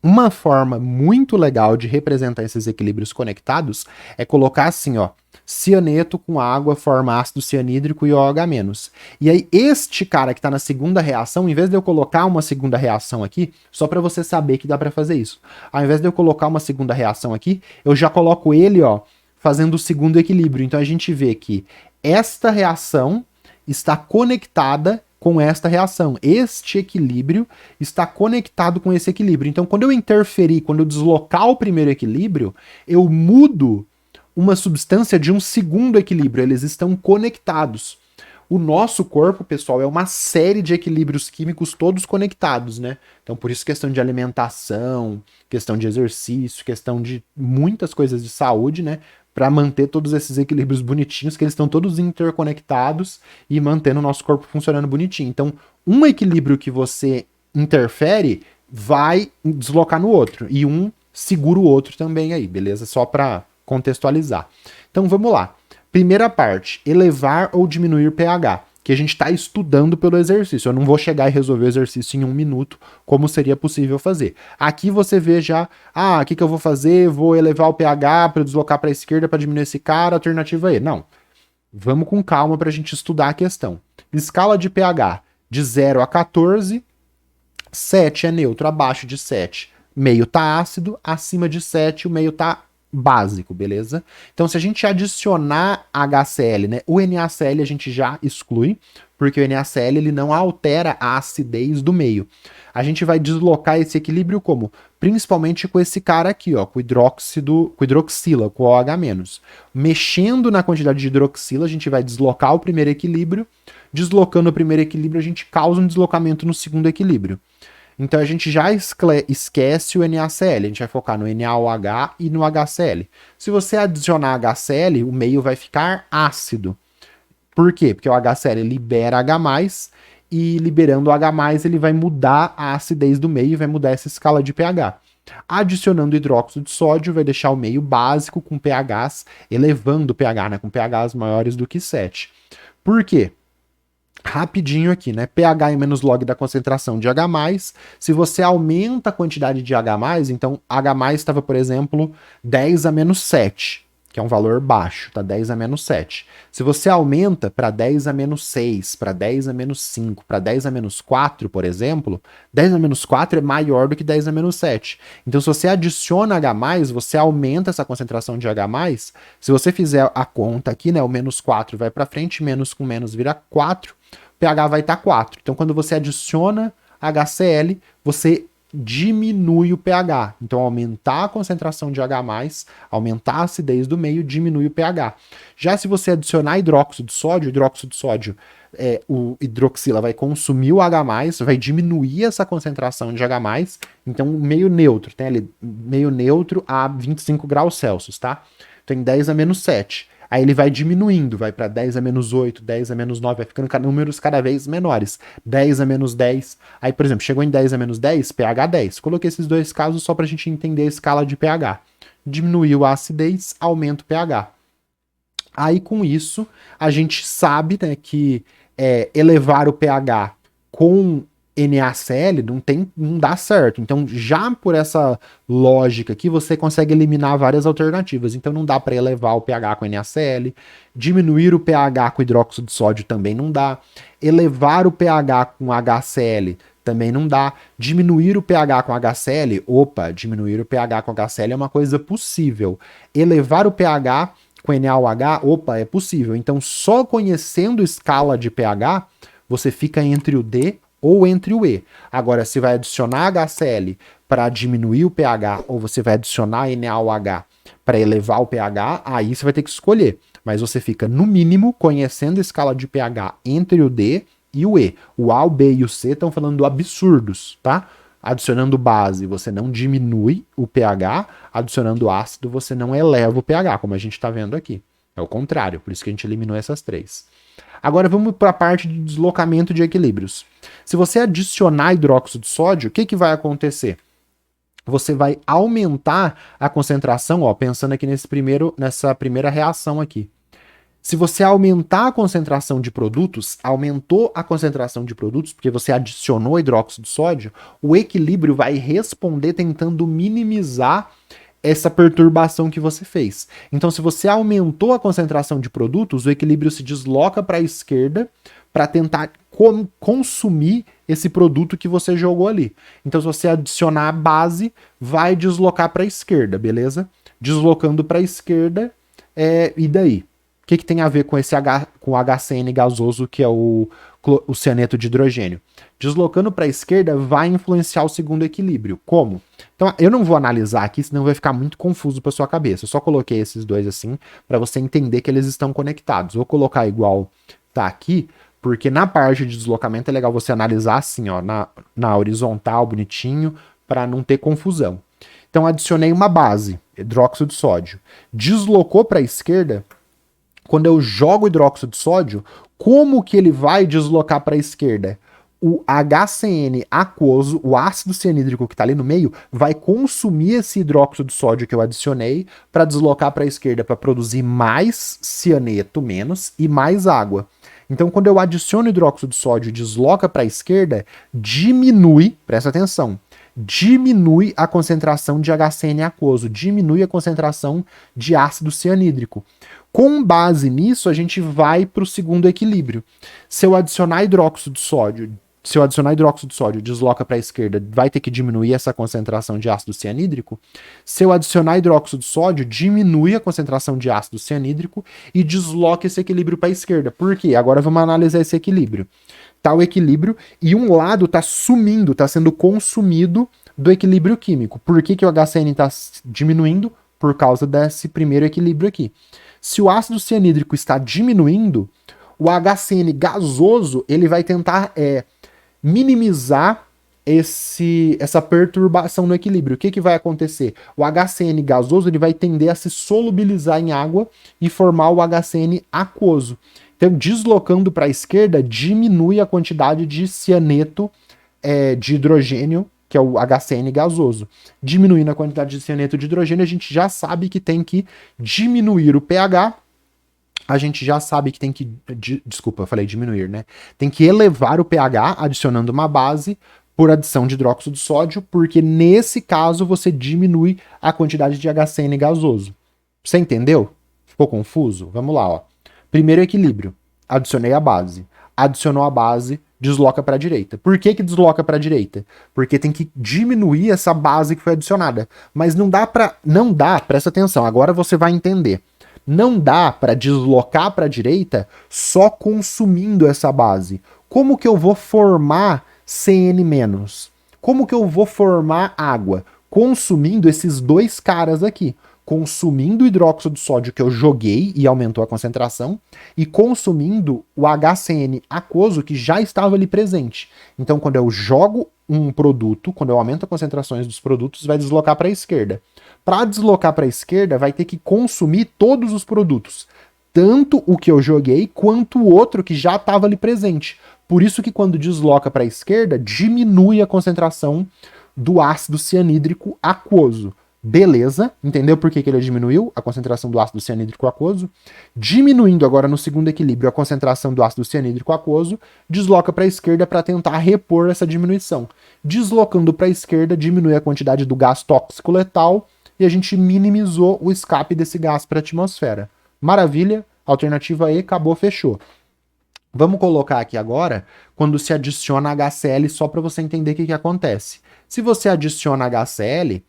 Uma forma muito legal de representar esses equilíbrios conectados é colocar assim, ó, cianeto com água forma ácido cianídrico e OH-. E aí este cara que está na segunda reação, em vez de eu colocar uma segunda reação aqui, só para você saber que dá para fazer isso. Ao invés de eu colocar uma segunda reação aqui, eu já coloco ele, ó, fazendo o segundo equilíbrio. Então a gente vê que esta reação está conectada com esta reação. Este equilíbrio está conectado com esse equilíbrio. Então, quando eu interferir, quando eu deslocar o primeiro equilíbrio, eu mudo uma substância de um segundo equilíbrio. Eles estão conectados. O nosso corpo, pessoal, é uma série de equilíbrios químicos todos conectados, né? Então, por isso, questão de alimentação, questão de exercício, questão de muitas coisas de saúde, né? Para manter todos esses equilíbrios bonitinhos, que eles estão todos interconectados e mantendo o nosso corpo funcionando bonitinho. Então, um equilíbrio que você interfere vai deslocar no outro, e um segura o outro também aí, beleza? Só para contextualizar. Então, vamos lá. Primeira parte, elevar ou diminuir pH, que a gente está estudando pelo exercício. Eu não vou chegar e resolver o exercício em 1 minuto, como seria possível fazer. Aqui você vê já, o que eu vou fazer? Vou elevar o pH para deslocar para a esquerda para diminuir esse cara, alternativa E. Não. Vamos com calma para a gente estudar a questão. Escala de pH de 0 a 14, 7 é neutro, abaixo de 7, meio tá ácido, acima de 7 o meio tá básico, beleza? Então, se a gente adicionar HCl, né, o NaCl a gente já exclui, porque o NaCl ele não altera a acidez do meio. A gente vai deslocar esse equilíbrio como? Principalmente com esse cara aqui, ó, com hidroxila, com OH-. Mexendo na quantidade de hidroxila, a gente vai deslocar o primeiro equilíbrio. Deslocando o primeiro equilíbrio, a gente causa um deslocamento no segundo equilíbrio. Então a gente já esquece o NaCl, a gente vai focar no NaOH e no HCl. Se você adicionar HCl, o meio vai ficar ácido. Por quê? Porque o HCl libera H+, e liberando o H+, ele vai mudar a acidez do meio e vai mudar essa escala de pH. Adicionando hidróxido de sódio, vai deixar o meio básico com pHs, elevando o pH, né, com pHs maiores do que 7. Por quê? Rapidinho aqui, né? pH em menos log da concentração de H+. Se você aumenta a quantidade de H+, então H+ estava, por exemplo, 10 a menos 7, que é um valor baixo, tá? 10 a menos 7. Se você aumenta para 10 a menos 6, para 10 a menos 5, para 10 a menos 4, por exemplo, 10 a menos 4 é maior do que 10 a menos 7. Então, se você adiciona H+, você aumenta essa concentração de H+. Se você fizer a conta aqui, né, o menos 4 vai para frente, menos com menos vira 4, pH vai estar 4. Então, quando você adiciona HCl, você diminui o pH. Então, aumentar a concentração de H+, aumentar a acidez do meio, diminui o pH. Já se você adicionar hidróxido de sódio, o hidroxila vai consumir o H+, vai diminuir essa concentração de H+, então meio neutro, tem ali meio neutro a 25 graus Celsius, tá? Tem 10 a menos 7. Aí ele vai diminuindo, vai para 10 a menos 8, 10 a menos 9, vai ficando números cada vez menores. 10 a menos 10. Aí, por exemplo, chegou em 10 a menos 10, pH 10. Coloquei esses dois casos só para a gente entender a escala de pH. Diminuiu a acidez, aumenta o pH. Aí, com isso, a gente sabe, né, que elevar o pH com NaCl não dá certo. Então, já por essa lógica aqui, você consegue eliminar várias alternativas. Então, não dá para elevar o pH com NaCl, diminuir o pH com hidróxido de sódio também não dá, elevar o pH com HCl Também não dá. Diminuir o pH com HCl? Opa, diminuir o pH com HCl é uma coisa possível. Elevar o pH com NaOH? Opa, é possível. Então, só conhecendo escala de pH, você fica entre o D ou entre o E. Agora, se vai adicionar HCl para diminuir o pH ou você vai adicionar NaOH para elevar o pH, aí você vai ter que escolher. Mas você fica, no mínimo, conhecendo a escala de pH entre o D e o E. O A, o B e o C estão falando absurdos, tá? Adicionando base, você não diminui o pH, adicionando ácido, você não eleva o pH, como a gente está vendo aqui. É o contrário, por isso que a gente eliminou essas três. Agora vamos para a parte de deslocamento de equilíbrios. Se você adicionar hidróxido de sódio, o que vai acontecer? Você vai aumentar a concentração, ó, pensando aqui nessa primeira reação aqui. Se você aumentar a concentração de produtos, aumentou a concentração de produtos, porque você adicionou hidróxido de sódio, o equilíbrio vai responder tentando minimizar essa perturbação que você fez. Então, se você aumentou a concentração de produtos, o equilíbrio se desloca para a esquerda para tentar consumir esse produto que você jogou ali. Então, se você adicionar a base, vai deslocar para a esquerda, beleza? Deslocando para a esquerda, e daí? O que tem a ver com com o HCN gasoso, que é o cianeto de hidrogênio? Deslocando para a esquerda vai influenciar o segundo equilíbrio. Como? Então, eu não vou analisar aqui, senão vai ficar muito confuso para sua cabeça. Eu só coloquei esses dois assim, para você entender que eles estão conectados. Vou colocar igual tá aqui, porque na parte de deslocamento é legal você analisar assim, ó, na horizontal, bonitinho, para não ter confusão. Então, adicionei uma base, hidróxido de sódio. Deslocou para a esquerda. Quando eu jogo hidróxido de sódio, como que ele vai deslocar para a esquerda? O HCN aquoso, o ácido cianídrico que está ali no meio, vai consumir esse hidróxido de sódio que eu adicionei para deslocar para a esquerda para produzir mais cianeto, menos, e mais água. Então, quando eu adiciono hidróxido de sódio e desloca para a esquerda, diminui, presta atenção, diminui a concentração de HCN aquoso, diminui a concentração de ácido cianídrico. Com base nisso, a gente vai para o segundo equilíbrio. Se eu adicionar hidróxido de sódio, desloca para a esquerda, vai ter que diminuir essa concentração de ácido cianídrico. Se eu adicionar hidróxido de sódio, diminui a concentração de ácido cianídrico e desloca esse equilíbrio para a esquerda. Por quê? Agora vamos analisar esse equilíbrio. Tá o equilíbrio e um lado está sumindo, está sendo consumido do equilíbrio químico. Por que o HCN está diminuindo? Por causa desse primeiro equilíbrio aqui. Se o ácido cianídrico está diminuindo, o HCN gasoso ele vai tentar minimizar essa perturbação no equilíbrio. O que vai acontecer? O HCN gasoso ele vai tender a se solubilizar em água e formar o HCN aquoso. Então, deslocando para a esquerda, diminui a quantidade de cianeto de hidrogênio, que é o HCN gasoso. Diminuindo a quantidade de cianeto de hidrogênio, a gente já sabe que tem que diminuir o pH. A gente já sabe que tem que... Desculpa, eu falei diminuir, né? Tem que elevar o pH adicionando uma base por adição de hidróxido de sódio, porque nesse caso você diminui a quantidade de HCN gasoso. Você entendeu? Ficou confuso? Vamos lá, ó. Primeiro equilíbrio. Adicionei a base. Adicionou a base, desloca para a direita. Por que desloca para a direita? Porque tem que diminuir essa base que foi adicionada. Mas não dá, presta atenção, agora você vai entender. Não dá para deslocar para a direita só consumindo essa base. Como que eu vou formar CN-? Como que eu vou formar água? Consumindo esses dois caras aqui. Consumindo o hidróxido de sódio que eu joguei e aumentou a concentração, e consumindo o HCN aquoso que já estava ali presente. Então, quando eu jogo um produto, quando eu aumento as concentrações dos produtos, vai deslocar para a esquerda. Para deslocar para a esquerda, vai ter que consumir todos os produtos, tanto o que eu joguei quanto o outro que já estava ali presente. Por isso que quando desloca para a esquerda, diminui a concentração do ácido cianídrico aquoso. Beleza, entendeu por que ele diminuiu a concentração do ácido cianídrico aquoso? Diminuindo agora no segundo equilíbrio a concentração do ácido cianídrico aquoso, desloca para a esquerda para tentar repor essa diminuição. Deslocando para a esquerda, diminui a quantidade do gás tóxico letal e a gente minimizou o escape desse gás para a atmosfera. Maravilha, alternativa E, acabou, fechou. Vamos colocar aqui agora quando se adiciona HCl só para você entender o que acontece. Se você adiciona HCl, o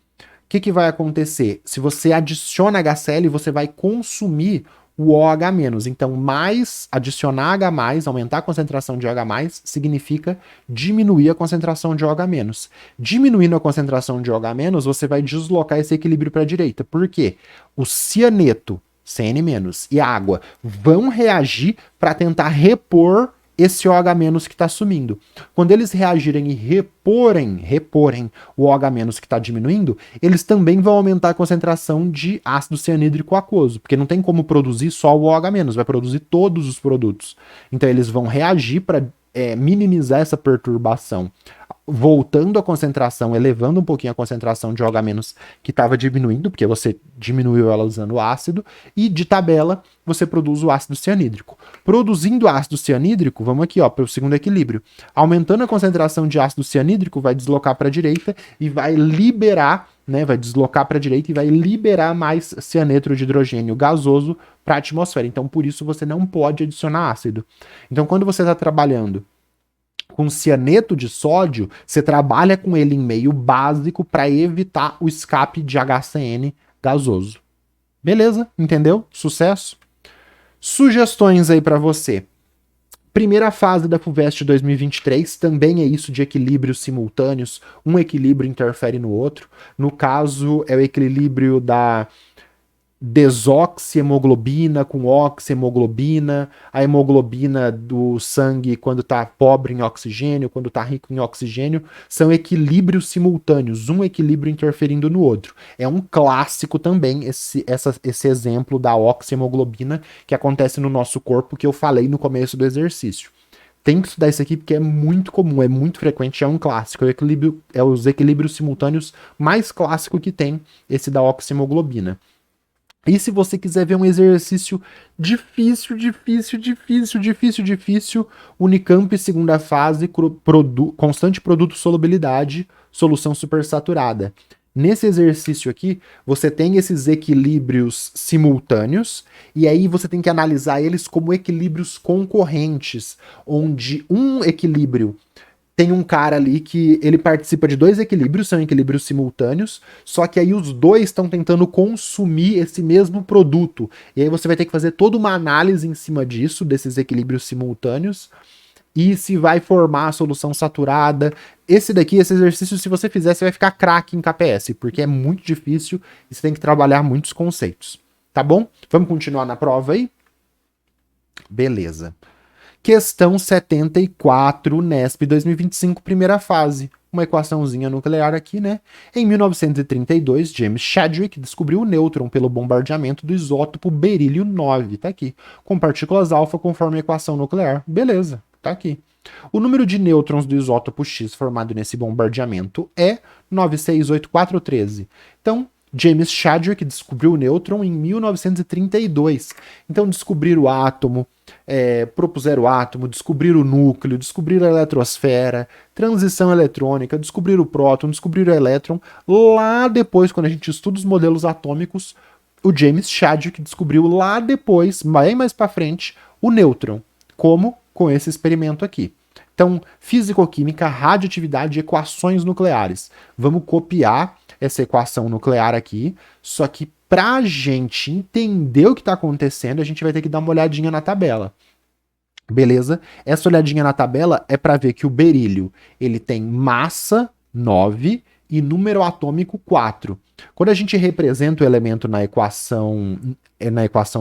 que vai acontecer? Se você adiciona HCl, você vai consumir o OH-. Então, adicionar H+, aumentar a concentração de OH+, significa diminuir a concentração de OH-. Diminuindo a concentração de OH-, você vai deslocar esse equilíbrio para a direita. Por quê? O cianeto, Cn- e a água vão reagir para tentar repor esse OH- que está sumindo. Quando eles reagirem e reporem o OH- que está diminuindo, eles também vão aumentar a concentração de ácido cianídrico aquoso, porque não tem como produzir só o OH-, vai produzir todos os produtos. Então eles vão reagir para minimizar essa perturbação, voltando a concentração, elevando um pouquinho a concentração de OH- que estava diminuindo, porque você diminuiu ela usando o ácido, e de tabela você produz o ácido cianídrico. Produzindo ácido cianídrico, vamos aqui para o segundo equilíbrio. Aumentando a concentração de ácido cianídrico, vai deslocar para a direita e vai liberar, vai deslocar para a direita e vai liberar mais cianeto de hidrogênio gasoso para a atmosfera. Então, por isso, você não pode adicionar ácido. Então, quando você está trabalhando com cianeto de sódio, você trabalha com ele em meio básico para evitar o escape de HCN gasoso. Beleza? Entendeu? Sucesso? Sugestões aí para você. Primeira fase da FUVEST 2023 também é isso de equilíbrios simultâneos. Um equilíbrio interfere no outro. No caso, é o equilíbrio da desoxihemoglobina com oxihemoglobina, a hemoglobina do sangue quando está pobre em oxigênio, quando está rico em oxigênio, são equilíbrios simultâneos, um equilíbrio interferindo no outro. É um clássico também esse exemplo da oxihemoglobina que acontece no nosso corpo, que eu falei no começo do exercício. Tem que estudar isso aqui porque é muito comum, é muito frequente, é um clássico. É os equilíbrios simultâneos mais clássico que tem, esse da oxihemoglobina. E se você quiser ver um exercício difícil, Unicamp segunda fase, constante produto solubilidade, solução supersaturada. Nesse exercício aqui, você tem esses equilíbrios simultâneos, e aí você tem que analisar eles como equilíbrios concorrentes, onde um equilíbrio tem um cara ali que ele participa de dois equilíbrios, são equilíbrios simultâneos, só que aí os dois estão tentando consumir esse mesmo produto. E aí você vai ter que fazer toda uma análise em cima disso, desses equilíbrios simultâneos, e se vai formar a solução saturada. Esse exercício, se você fizer, você vai ficar craque em KPS, porque é muito difícil e você tem que trabalhar muitos conceitos. Tá bom? Vamos continuar na prova aí? Beleza. Questão 74, NESP 2025, primeira fase. Uma equaçãozinha nuclear aqui, né? Em 1932, James Chadwick descobriu o nêutron pelo bombardeamento do isótopo berílio 9, tá aqui, com partículas alfa conforme a equação nuclear. Beleza, tá aqui. O número de nêutrons do isótopo X formado nesse bombardeamento é 9684113. Então, James Chadwick descobriu o nêutron em 1932. Então, descobrir o átomo, propuseram o átomo, descobrir o núcleo, descobrir a eletrosfera, transição eletrônica, descobrir o próton, descobrir o elétron. Lá depois, quando a gente estuda os modelos atômicos, o James Chadwick descobriu lá depois, bem mais para frente, o nêutron. Como? Com esse experimento aqui. Então, físico-química, radioatividade e equações nucleares. Vamos copiar essa equação nuclear aqui, só que para a gente entender o que está acontecendo, a gente vai ter que dar uma olhadinha na tabela. Beleza? Essa olhadinha na tabela é para ver que o berílio ele tem massa 9 e número atômico 4. Quando a gente representa o elemento na equação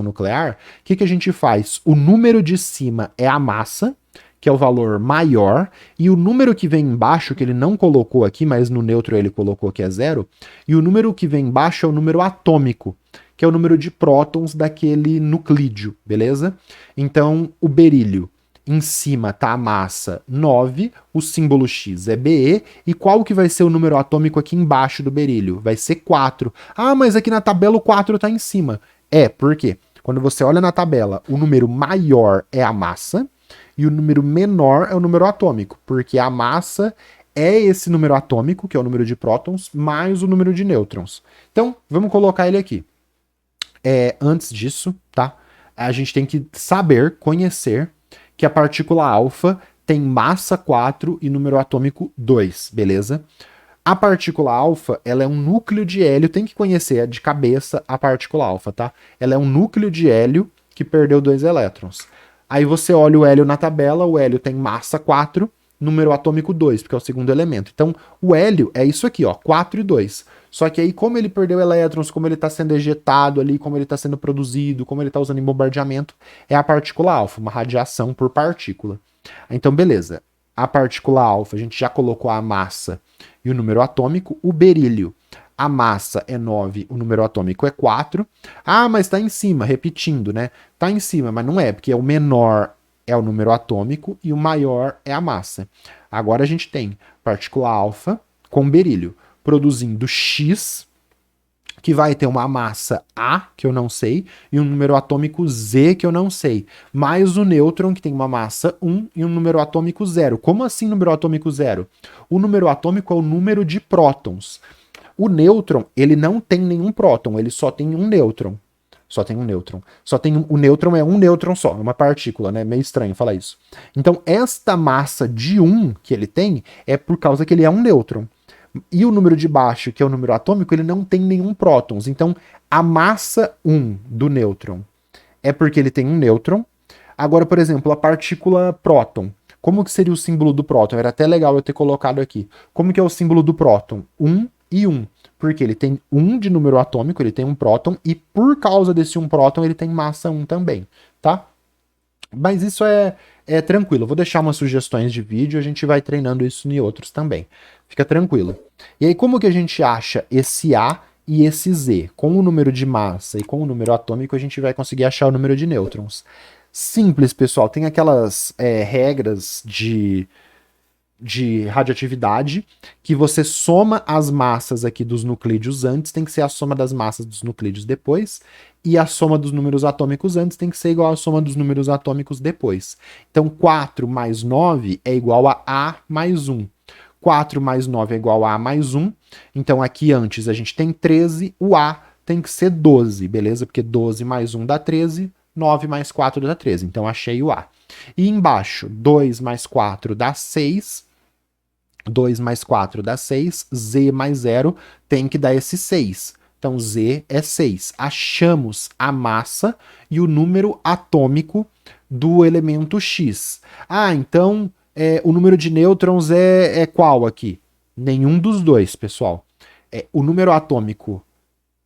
nuclear, o que a gente faz? O número de cima é a massa, que é o valor maior, e o número que vem embaixo, que ele não colocou aqui, mas no neutro ele colocou que é 0, e o número que vem embaixo é o número atômico, que é o número de prótons daquele nuclídeo, beleza? Então, o berílio, em cima tá a massa 9, o símbolo X é Be, e qual que vai ser o número atômico aqui embaixo do berílio? Vai ser 4. Ah, mas aqui na tabela o 4 tá em cima. Por quê? Quando você olha na tabela, o número maior é a massa, e o número menor é o número atômico, porque a massa é esse número atômico, que é o número de prótons, mais o número de nêutrons. Então, vamos colocar ele aqui. Antes disso, tá? A gente tem que saber, conhecer, que a partícula alfa tem massa 4 e número atômico 2, beleza? A partícula alfa, ela é um núcleo de hélio, tem que conhecer de cabeça a partícula alfa, tá? Ela é um núcleo de hélio que perdeu 2 elétrons. Aí você olha o hélio na tabela, o hélio tem massa 4, número atômico 2, porque é o segundo elemento. Então, o hélio é isso aqui, ó, 4 e 2. Só que aí, como ele perdeu elétrons, como ele está sendo ejetado ali, como ele está sendo produzido, como ele está usando em bombardeamento, é a partícula alfa, uma radiação por partícula. Então, beleza. A partícula alfa, a gente já colocou a massa e o número atômico. O berílio, a massa é 9, o número atômico é 4. Ah, mas está em cima, repetindo, né? Está em cima, mas não é, porque o menor é o número atômico e o maior é a massa. Agora a gente tem partícula alfa com berílio produzindo X, que vai ter uma massa A, que eu não sei, e um número atômico Z, que eu não sei, mais o nêutron, que tem uma massa 1 e um número atômico 0. Como assim número atômico 0? O número atômico é o número de prótons. O nêutron, ele não tem nenhum próton, ele só tem um nêutron. Só tem um nêutron. O nêutron é um nêutron só, é uma partícula, né? Meio estranho falar isso. Então, esta massa de 1 que ele tem é por causa que ele é um nêutron. E o número de baixo, que é o número atômico, ele não tem nenhum prótons. Então, a massa 1 do nêutron é porque ele tem um nêutron. Agora, por exemplo, a partícula próton. Como que seria o símbolo do próton? Era até legal eu ter colocado aqui. Como que é o símbolo do próton? 1 e 1. Porque ele tem 1 de número atômico, ele tem um próton, e por causa desse 1 próton, ele tem massa 1 também, tá? Mas isso é tranquilo. Eu vou deixar umas sugestões de vídeo, a gente vai treinando isso em outros também. Fica tranquilo. E aí, como que a gente acha esse A e esse Z? Com o número de massa e com o número atômico, a gente vai conseguir achar o número de nêutrons. Simples, pessoal. Tem aquelas regras de radioatividade, que você soma as massas aqui dos nuclídeos antes, tem que ser a soma das massas dos nuclídeos depois, e a soma dos números atômicos antes tem que ser igual à soma dos números atômicos depois. Então, 4 mais 9 é igual a A mais 1. 4 mais 9 é igual a A mais 1. Então, aqui antes a gente tem 13, o A tem que ser 12, beleza? Porque 12 mais 1 dá 13, 9 mais 4 dá 13. Então, achei o A. E embaixo, 2 mais 4 dá 6. 2 mais 4 dá 6, Z mais 0 tem que dar esse 6. Então, Z é 6. Achamos a massa e o número atômico do elemento X. Ah, então o número de nêutrons é qual aqui? Nenhum dos dois, pessoal. O número atômico,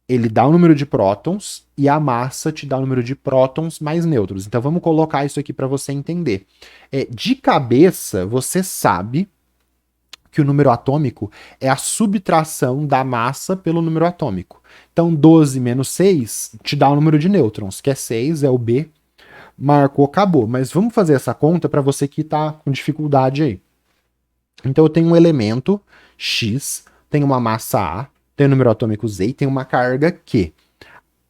ele dá o número de prótons e a massa te dá o número de prótons mais nêutrons. Então, vamos colocar isso aqui para você entender. De cabeça, você sabe que o número atômico é a subtração da massa pelo número atômico. Então, 12 menos 6 te dá o número de nêutrons, que é 6, é o B. Marcou, acabou. Mas vamos fazer essa conta para você que está com dificuldade aí. Então, eu tenho um elemento X, tenho uma massa A, tenho um número atômico Z e tenho uma carga Q.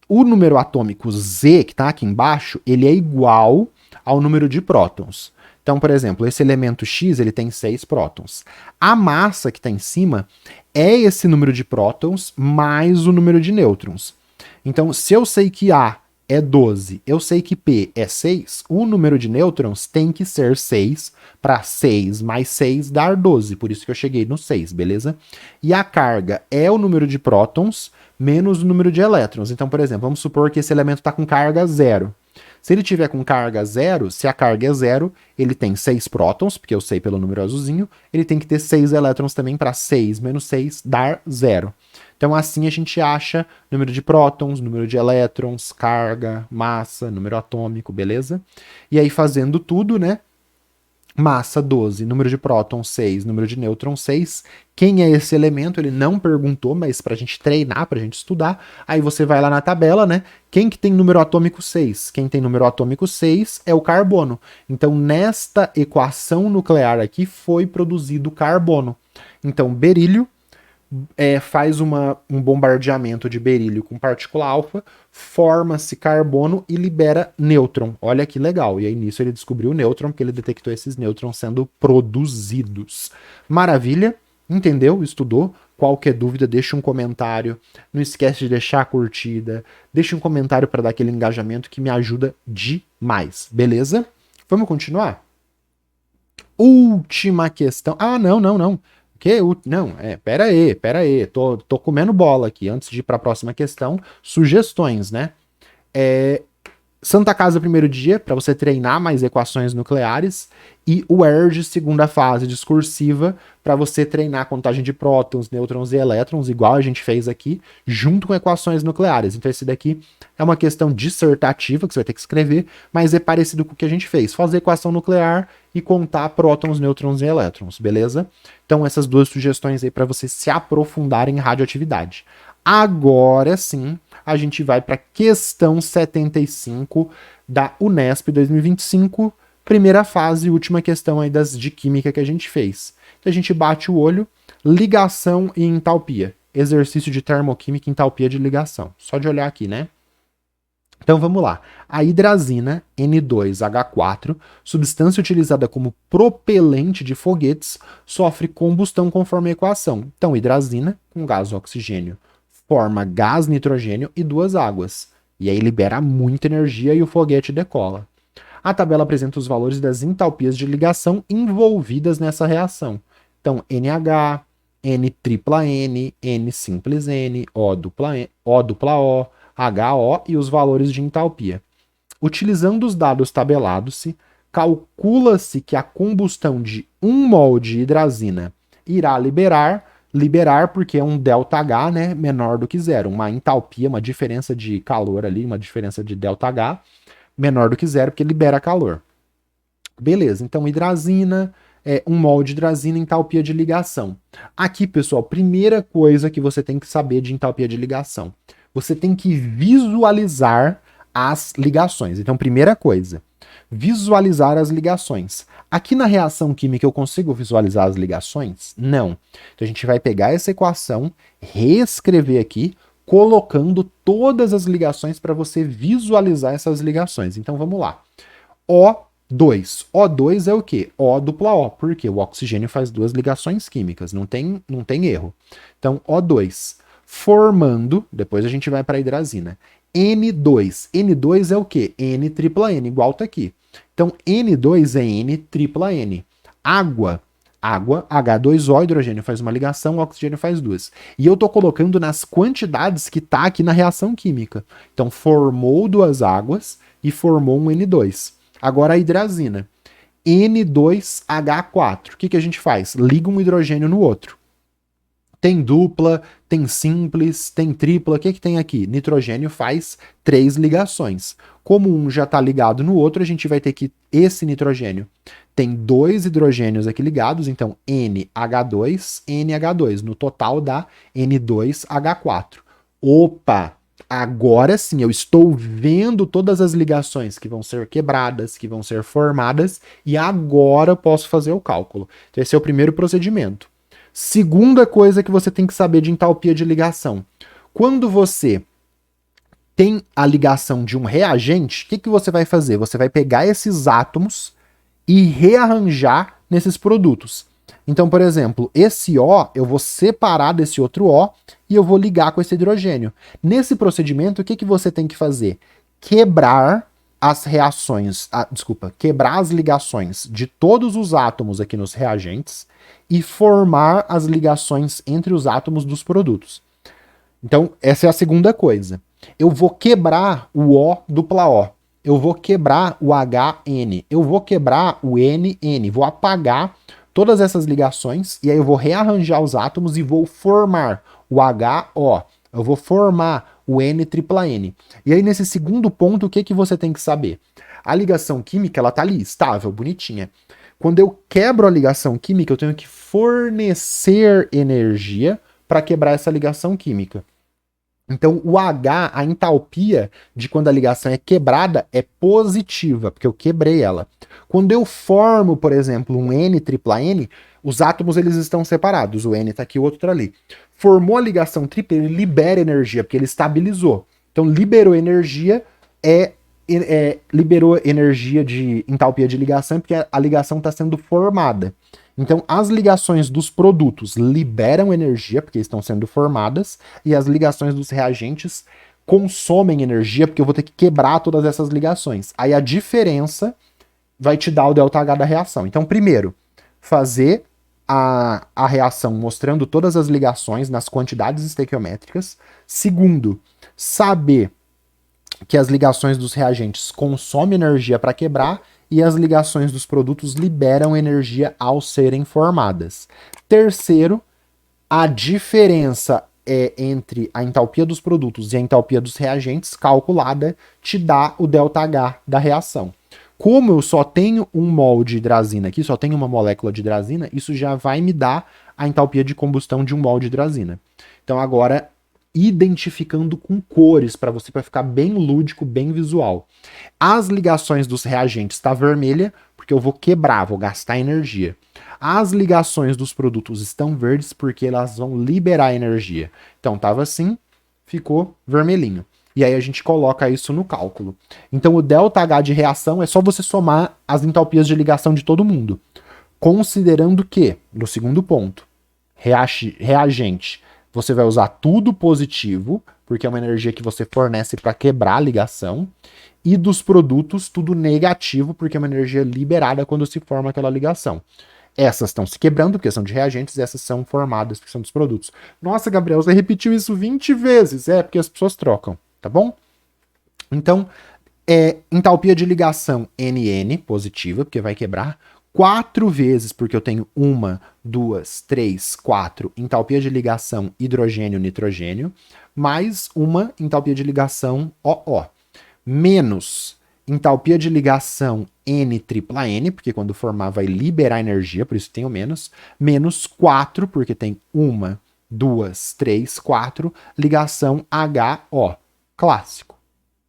O número atômico Z, que está aqui embaixo, ele é igual ao número de prótons. Então, por exemplo, esse elemento X ele tem 6 prótons. A massa que está em cima é esse número de prótons mais o número de nêutrons. Então, se eu sei que A é 12, eu sei que P é 6, o número de nêutrons tem que ser 6 para 6 mais 6 dar 12. Por isso que eu cheguei no 6, beleza? E a carga é o número de prótons menos o número de elétrons. Então, por exemplo, vamos supor que esse elemento está com carga 0. Se ele tiver com carga 0, se a carga é 0, ele tem 6 prótons, porque eu sei pelo número azulzinho, ele tem que ter 6 elétrons também para 6 menos 6 dar 0. Então assim a gente acha número de prótons, número de elétrons, carga, massa, número atômico, beleza? E aí fazendo tudo, né? Massa 12, número de prótons 6, número de nêutrons 6. Quem é esse elemento? Ele não perguntou, mas pra gente treinar, pra gente estudar. Aí você vai lá na tabela, né? Quem que tem número atômico 6? Quem tem número atômico 6 é o carbono. Então, nesta equação nuclear aqui, foi produzido carbono. Então, berílio faz um bombardeamento de berílio com partícula alfa, forma-se carbono e libera nêutron. Olha que legal. E aí nisso ele descobriu o nêutron, porque ele detectou esses nêutrons sendo produzidos. Maravilha? Entendeu? Estudou? Qualquer dúvida, deixa um comentário. Não esquece de deixar a curtida. Deixa um comentário para dar aquele engajamento que me ajuda demais. Beleza? Vamos continuar? Última questão. Ah, não. Que? Não, pera aí. Tô comendo bola aqui. Antes de ir para a próxima questão, sugestões, né? Santa Casa, primeiro dia, para você treinar mais equações nucleares, e o ERG, segunda fase, discursiva, para você treinar contagem de prótons, nêutrons e elétrons, igual a gente fez aqui, junto com equações nucleares. Então esse daqui é uma questão dissertativa, que você vai ter que escrever, mas é parecido com o que a gente fez, fazer equação nuclear e contar prótons, nêutrons e elétrons, beleza? Então essas duas sugestões aí para você se aprofundar em radioatividade. Agora sim, a gente vai para a questão 75 da Unesp 2025, primeira fase, última questão aí de química que a gente fez. Então a gente bate o olho, ligação e entalpia. Exercício de termoquímica, entalpia de ligação. Só de olhar aqui, né? Então vamos lá. A hidrazina, N2H4, substância utilizada como propelente de foguetes, sofre combustão conforme a equação. Então hidrazina, com gás oxigênio, forma gás nitrogênio e duas águas. E aí libera muita energia e o foguete decola. A tabela apresenta os valores das entalpias de ligação envolvidas nessa reação. Então, NH, N tripla N, N simples N, O dupla O, HO e os valores de entalpia. Utilizando os dados tabelados-se, calcula-se que a combustão de 1 mol de hidrazina irá liberar porque é um ΔH, né, menor do que zero, uma entalpia, uma diferença de calor ali, uma diferença de ΔH menor do que zero, porque libera calor. Beleza, então hidrazina, 1 mol de hidrazina, entalpia de ligação. Aqui, pessoal, primeira coisa que você tem que saber de entalpia de ligação. Você tem que visualizar as ligações. Então, primeira coisa, visualizar as ligações. Aqui na reação química eu consigo visualizar as ligações? Não. Então a gente vai pegar essa equação, reescrever aqui, colocando todas as ligações para você visualizar essas ligações. Então vamos lá. O2. O2 é o quê? O dupla O, porque o oxigênio faz duas ligações químicas, não tem erro. Então O2. Formando, depois a gente vai para a hidrazina. N2. N2 é o quê? N tripla N, igual tá aqui. Então, N2 é N tripla N. Água, H2O, hidrogênio faz uma ligação, oxigênio faz duas. E eu tô colocando nas quantidades que tá aqui na reação química. Então, formou duas águas e formou um N2. Agora a hidrazina. N2H4. O que a gente faz? Liga um hidrogênio no outro. Tem dupla, tem simples, tem tripla. O que tem aqui? Nitrogênio faz 3 ligações. Como um já está ligado no outro, a gente vai ter que esse nitrogênio tem 2 hidrogênios aqui ligados, então NH2, NH2. No total dá N2H4. Opa! Agora sim, eu estou vendo todas as ligações que vão ser quebradas, que vão ser formadas, e agora eu posso fazer o cálculo. Então esse é o primeiro procedimento. Segunda coisa que você tem que saber de entalpia de ligação. Quando você tem a ligação de um reagente, o que você vai fazer? Você vai pegar esses átomos e rearranjar nesses produtos. Então, por exemplo, esse O, eu vou separar desse outro O e eu vou ligar com esse hidrogênio. Nesse procedimento, o que você tem que fazer? Quebrar as reações, quebrar as ligações de todos os átomos aqui nos reagentes e formar as ligações entre os átomos dos produtos. Então, essa é a segunda coisa. Eu vou quebrar o O dupla O. Eu vou quebrar o HN. Eu vou quebrar o NN. Vou apagar todas essas ligações e aí eu vou rearranjar os átomos e vou formar o HO. Eu vou formar o N tripla N. E aí, nesse segundo ponto, o que você tem que saber? A ligação química, ela tá ali, estável, bonitinha. Quando eu quebro a ligação química, eu tenho que fornecer energia para quebrar essa ligação química. Então, o H, a entalpia de quando a ligação é quebrada, é positiva, porque eu quebrei ela. Quando eu formo, por exemplo, um N tripla N, os átomos eles estão separados. O N está aqui, o outro está ali. Formou a ligação tripla, ele libera energia, porque ele estabilizou. Então, liberou energia, liberou energia de entalpia de ligação, porque a ligação está sendo formada. Então, as ligações dos produtos liberam energia, porque estão sendo formadas, e as ligações dos reagentes consomem energia, porque eu vou ter que quebrar todas essas ligações. Aí a diferença vai te dar o ΔH da reação. Então, primeiro, fazer a reação mostrando todas as ligações nas quantidades estequiométricas. Segundo, saber que as ligações dos reagentes consomem energia para quebrar e as ligações dos produtos liberam energia ao serem formadas. Terceiro, a diferença entre a entalpia dos produtos e a entalpia dos reagentes calculada te dá o ΔH da reação. Como eu só tenho um mol de hidrazina aqui, só tenho uma molécula de hidrazina, isso já vai me dar a entalpia de combustão de um mol de hidrazina. Então agora, identificando com cores para você, para ficar bem lúdico, bem visual. As ligações dos reagentes está vermelha, porque eu vou quebrar, vou gastar energia. As ligações dos produtos estão verdes, porque elas vão liberar energia. Então estava assim, ficou vermelhinho. E aí a gente coloca isso no cálculo. Então o ΔH de reação é só você somar as entalpias de ligação de todo mundo. Considerando que, no segundo ponto, reagente, você vai usar tudo positivo, porque é uma energia que você fornece para quebrar a ligação. E dos produtos, tudo negativo, porque é uma energia liberada quando se forma aquela ligação. Essas estão se quebrando, porque são de reagentes, e essas são formadas, porque são dos produtos. Nossa, Gabriel, você repetiu isso 20 vezes. É, porque as pessoas trocam. Tá bom? Então, entalpia de ligação NN, positiva, porque vai quebrar, 4 vezes, porque eu tenho 1, 2, 3, 4, entalpia de ligação hidrogênio-nitrogênio, mais uma entalpia de ligação OO, menos entalpia de ligação N-tripla-N, porque quando formar vai liberar energia, por isso tem o menos 4, porque tem 1, 2, 3, 4, ligação HO. Clássico.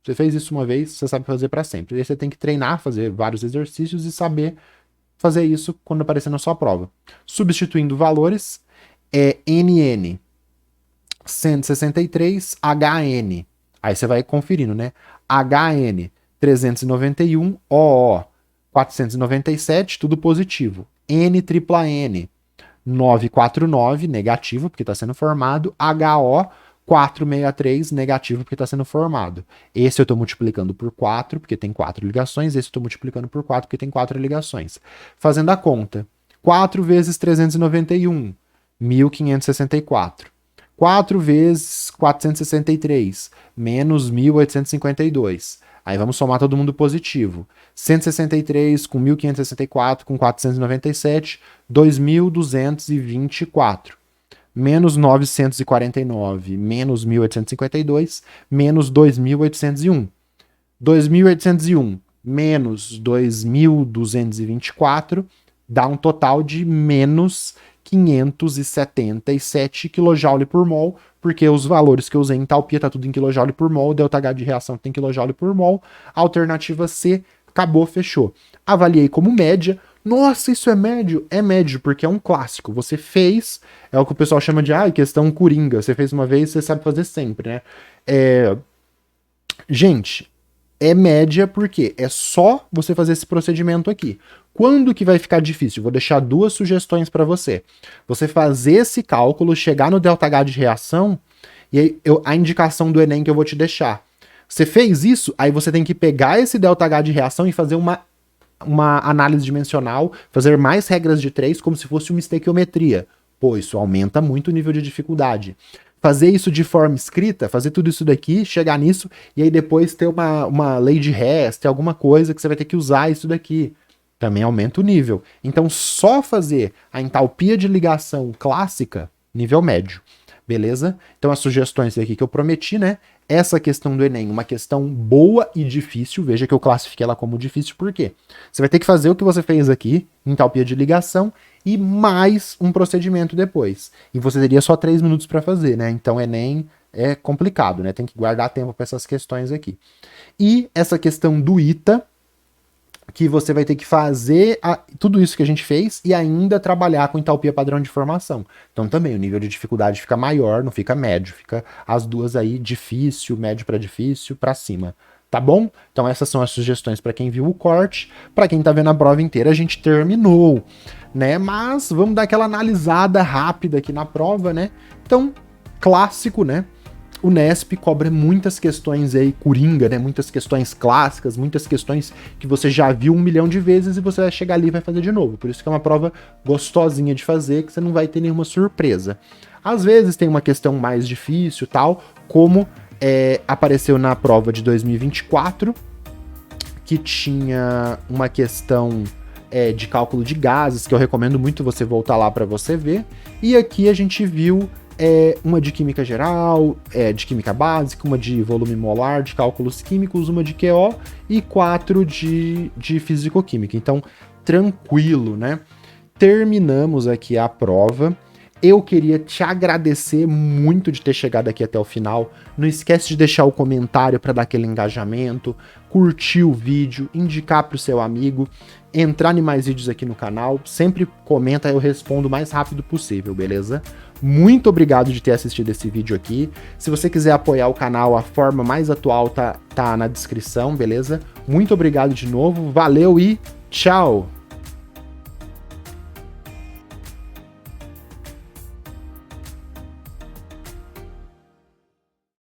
Você fez isso uma vez, você sabe fazer para sempre. Aí você tem que treinar, fazer vários exercícios e saber fazer isso quando aparecer na sua prova. Substituindo valores, NN 163, HN. Aí você vai conferindo, né? HN 391, OO 497, tudo positivo. N-tripla-N 949, negativo, porque está sendo formado. HO 463, negativo, porque está sendo formado. Esse eu estou multiplicando por 4, porque tem 4 ligações. Esse eu estou multiplicando por 4, porque tem 4 ligações. Fazendo a conta. 4 vezes 391, 1564. 4 vezes 463, menos 1852. Aí vamos somar todo mundo positivo. 163 com 1564 com 497, 2224. Menos 949, menos 1852, menos 2801. 2801 menos 2224 dá um total de menos 577 kJ por mol, porque os valores que eu usei em entalpia tá tudo em kJ por mol, o ΔH de reação tem kJ por mol, alternativa C, acabou, fechou. Avaliei como média. Nossa, isso é médio? É médio, porque é um clássico. Você fez, é o que o pessoal chama de questão coringa. Você fez uma vez, você sabe fazer sempre, né? Gente, é média porque é só você fazer esse procedimento aqui. Quando que vai ficar difícil? Vou deixar 2 sugestões para você. Você fazer esse cálculo, chegar no ΔH de reação, e aí a indicação do Enem que eu vou te deixar. Você fez isso, aí você tem que pegar esse ΔH de reação e fazer uma análise dimensional, fazer mais regras de 3 como se fosse uma estequiometria. Pô, isso aumenta muito o nível de dificuldade. Fazer isso de forma escrita, fazer tudo isso daqui, chegar nisso, e aí depois ter uma lei de Hess, ter alguma coisa que você vai ter que usar isso daqui. Também aumenta o nível. Então, só fazer a entalpia de ligação clássica, nível médio. Beleza? Então, as sugestões aqui que eu prometi, né? Essa questão do Enem, uma questão boa e difícil. Veja que eu classifiquei ela como difícil, por quê? Você vai ter que fazer o que você fez aqui, entalpia de ligação, e mais um procedimento depois. E você teria só 3 minutos para fazer, né? Então, Enem é complicado, né? Tem que guardar tempo para essas questões aqui. E essa questão do ITA, que você vai ter que fazer tudo isso que a gente fez e ainda trabalhar com entalpia padrão de formação. Então também o nível de dificuldade fica maior, não fica médio, fica as duas aí, difícil, médio para cima. Tá bom? Então essas são as sugestões para quem viu o corte. Para quem tá vendo a prova inteira, a gente terminou, né? Mas vamos dar aquela analisada rápida aqui na prova, né? Então, clássico, né? o Nesp cobra muitas questões aí, coringa, né? Muitas questões clássicas, muitas questões que você já viu 1 milhão de vezes e você vai chegar ali e vai fazer de novo. Por isso que é uma prova gostosinha de fazer, que você não vai ter nenhuma surpresa. Às vezes tem uma questão mais difícil, tal, como apareceu na prova de 2024, que tinha uma questão de cálculo de gases, que eu recomendo muito você voltar lá para você ver. E aqui a gente viu uma de química geral, de química básica, uma de volume molar, de cálculos químicos, uma de QO e 4 de fisicoquímica. Então, tranquilo, né? Terminamos aqui a prova. Eu queria te agradecer muito de ter chegado aqui até o final. Não esquece de deixar o comentário para dar aquele engajamento, curtir o vídeo, indicar para o seu amigo, entrar em mais vídeos aqui no canal. Sempre comenta, eu respondo o mais rápido possível, beleza? Muito obrigado de ter assistido esse vídeo aqui. Se você quiser apoiar o canal, a forma mais atual tá na descrição, beleza? Muito obrigado de novo, valeu e tchau!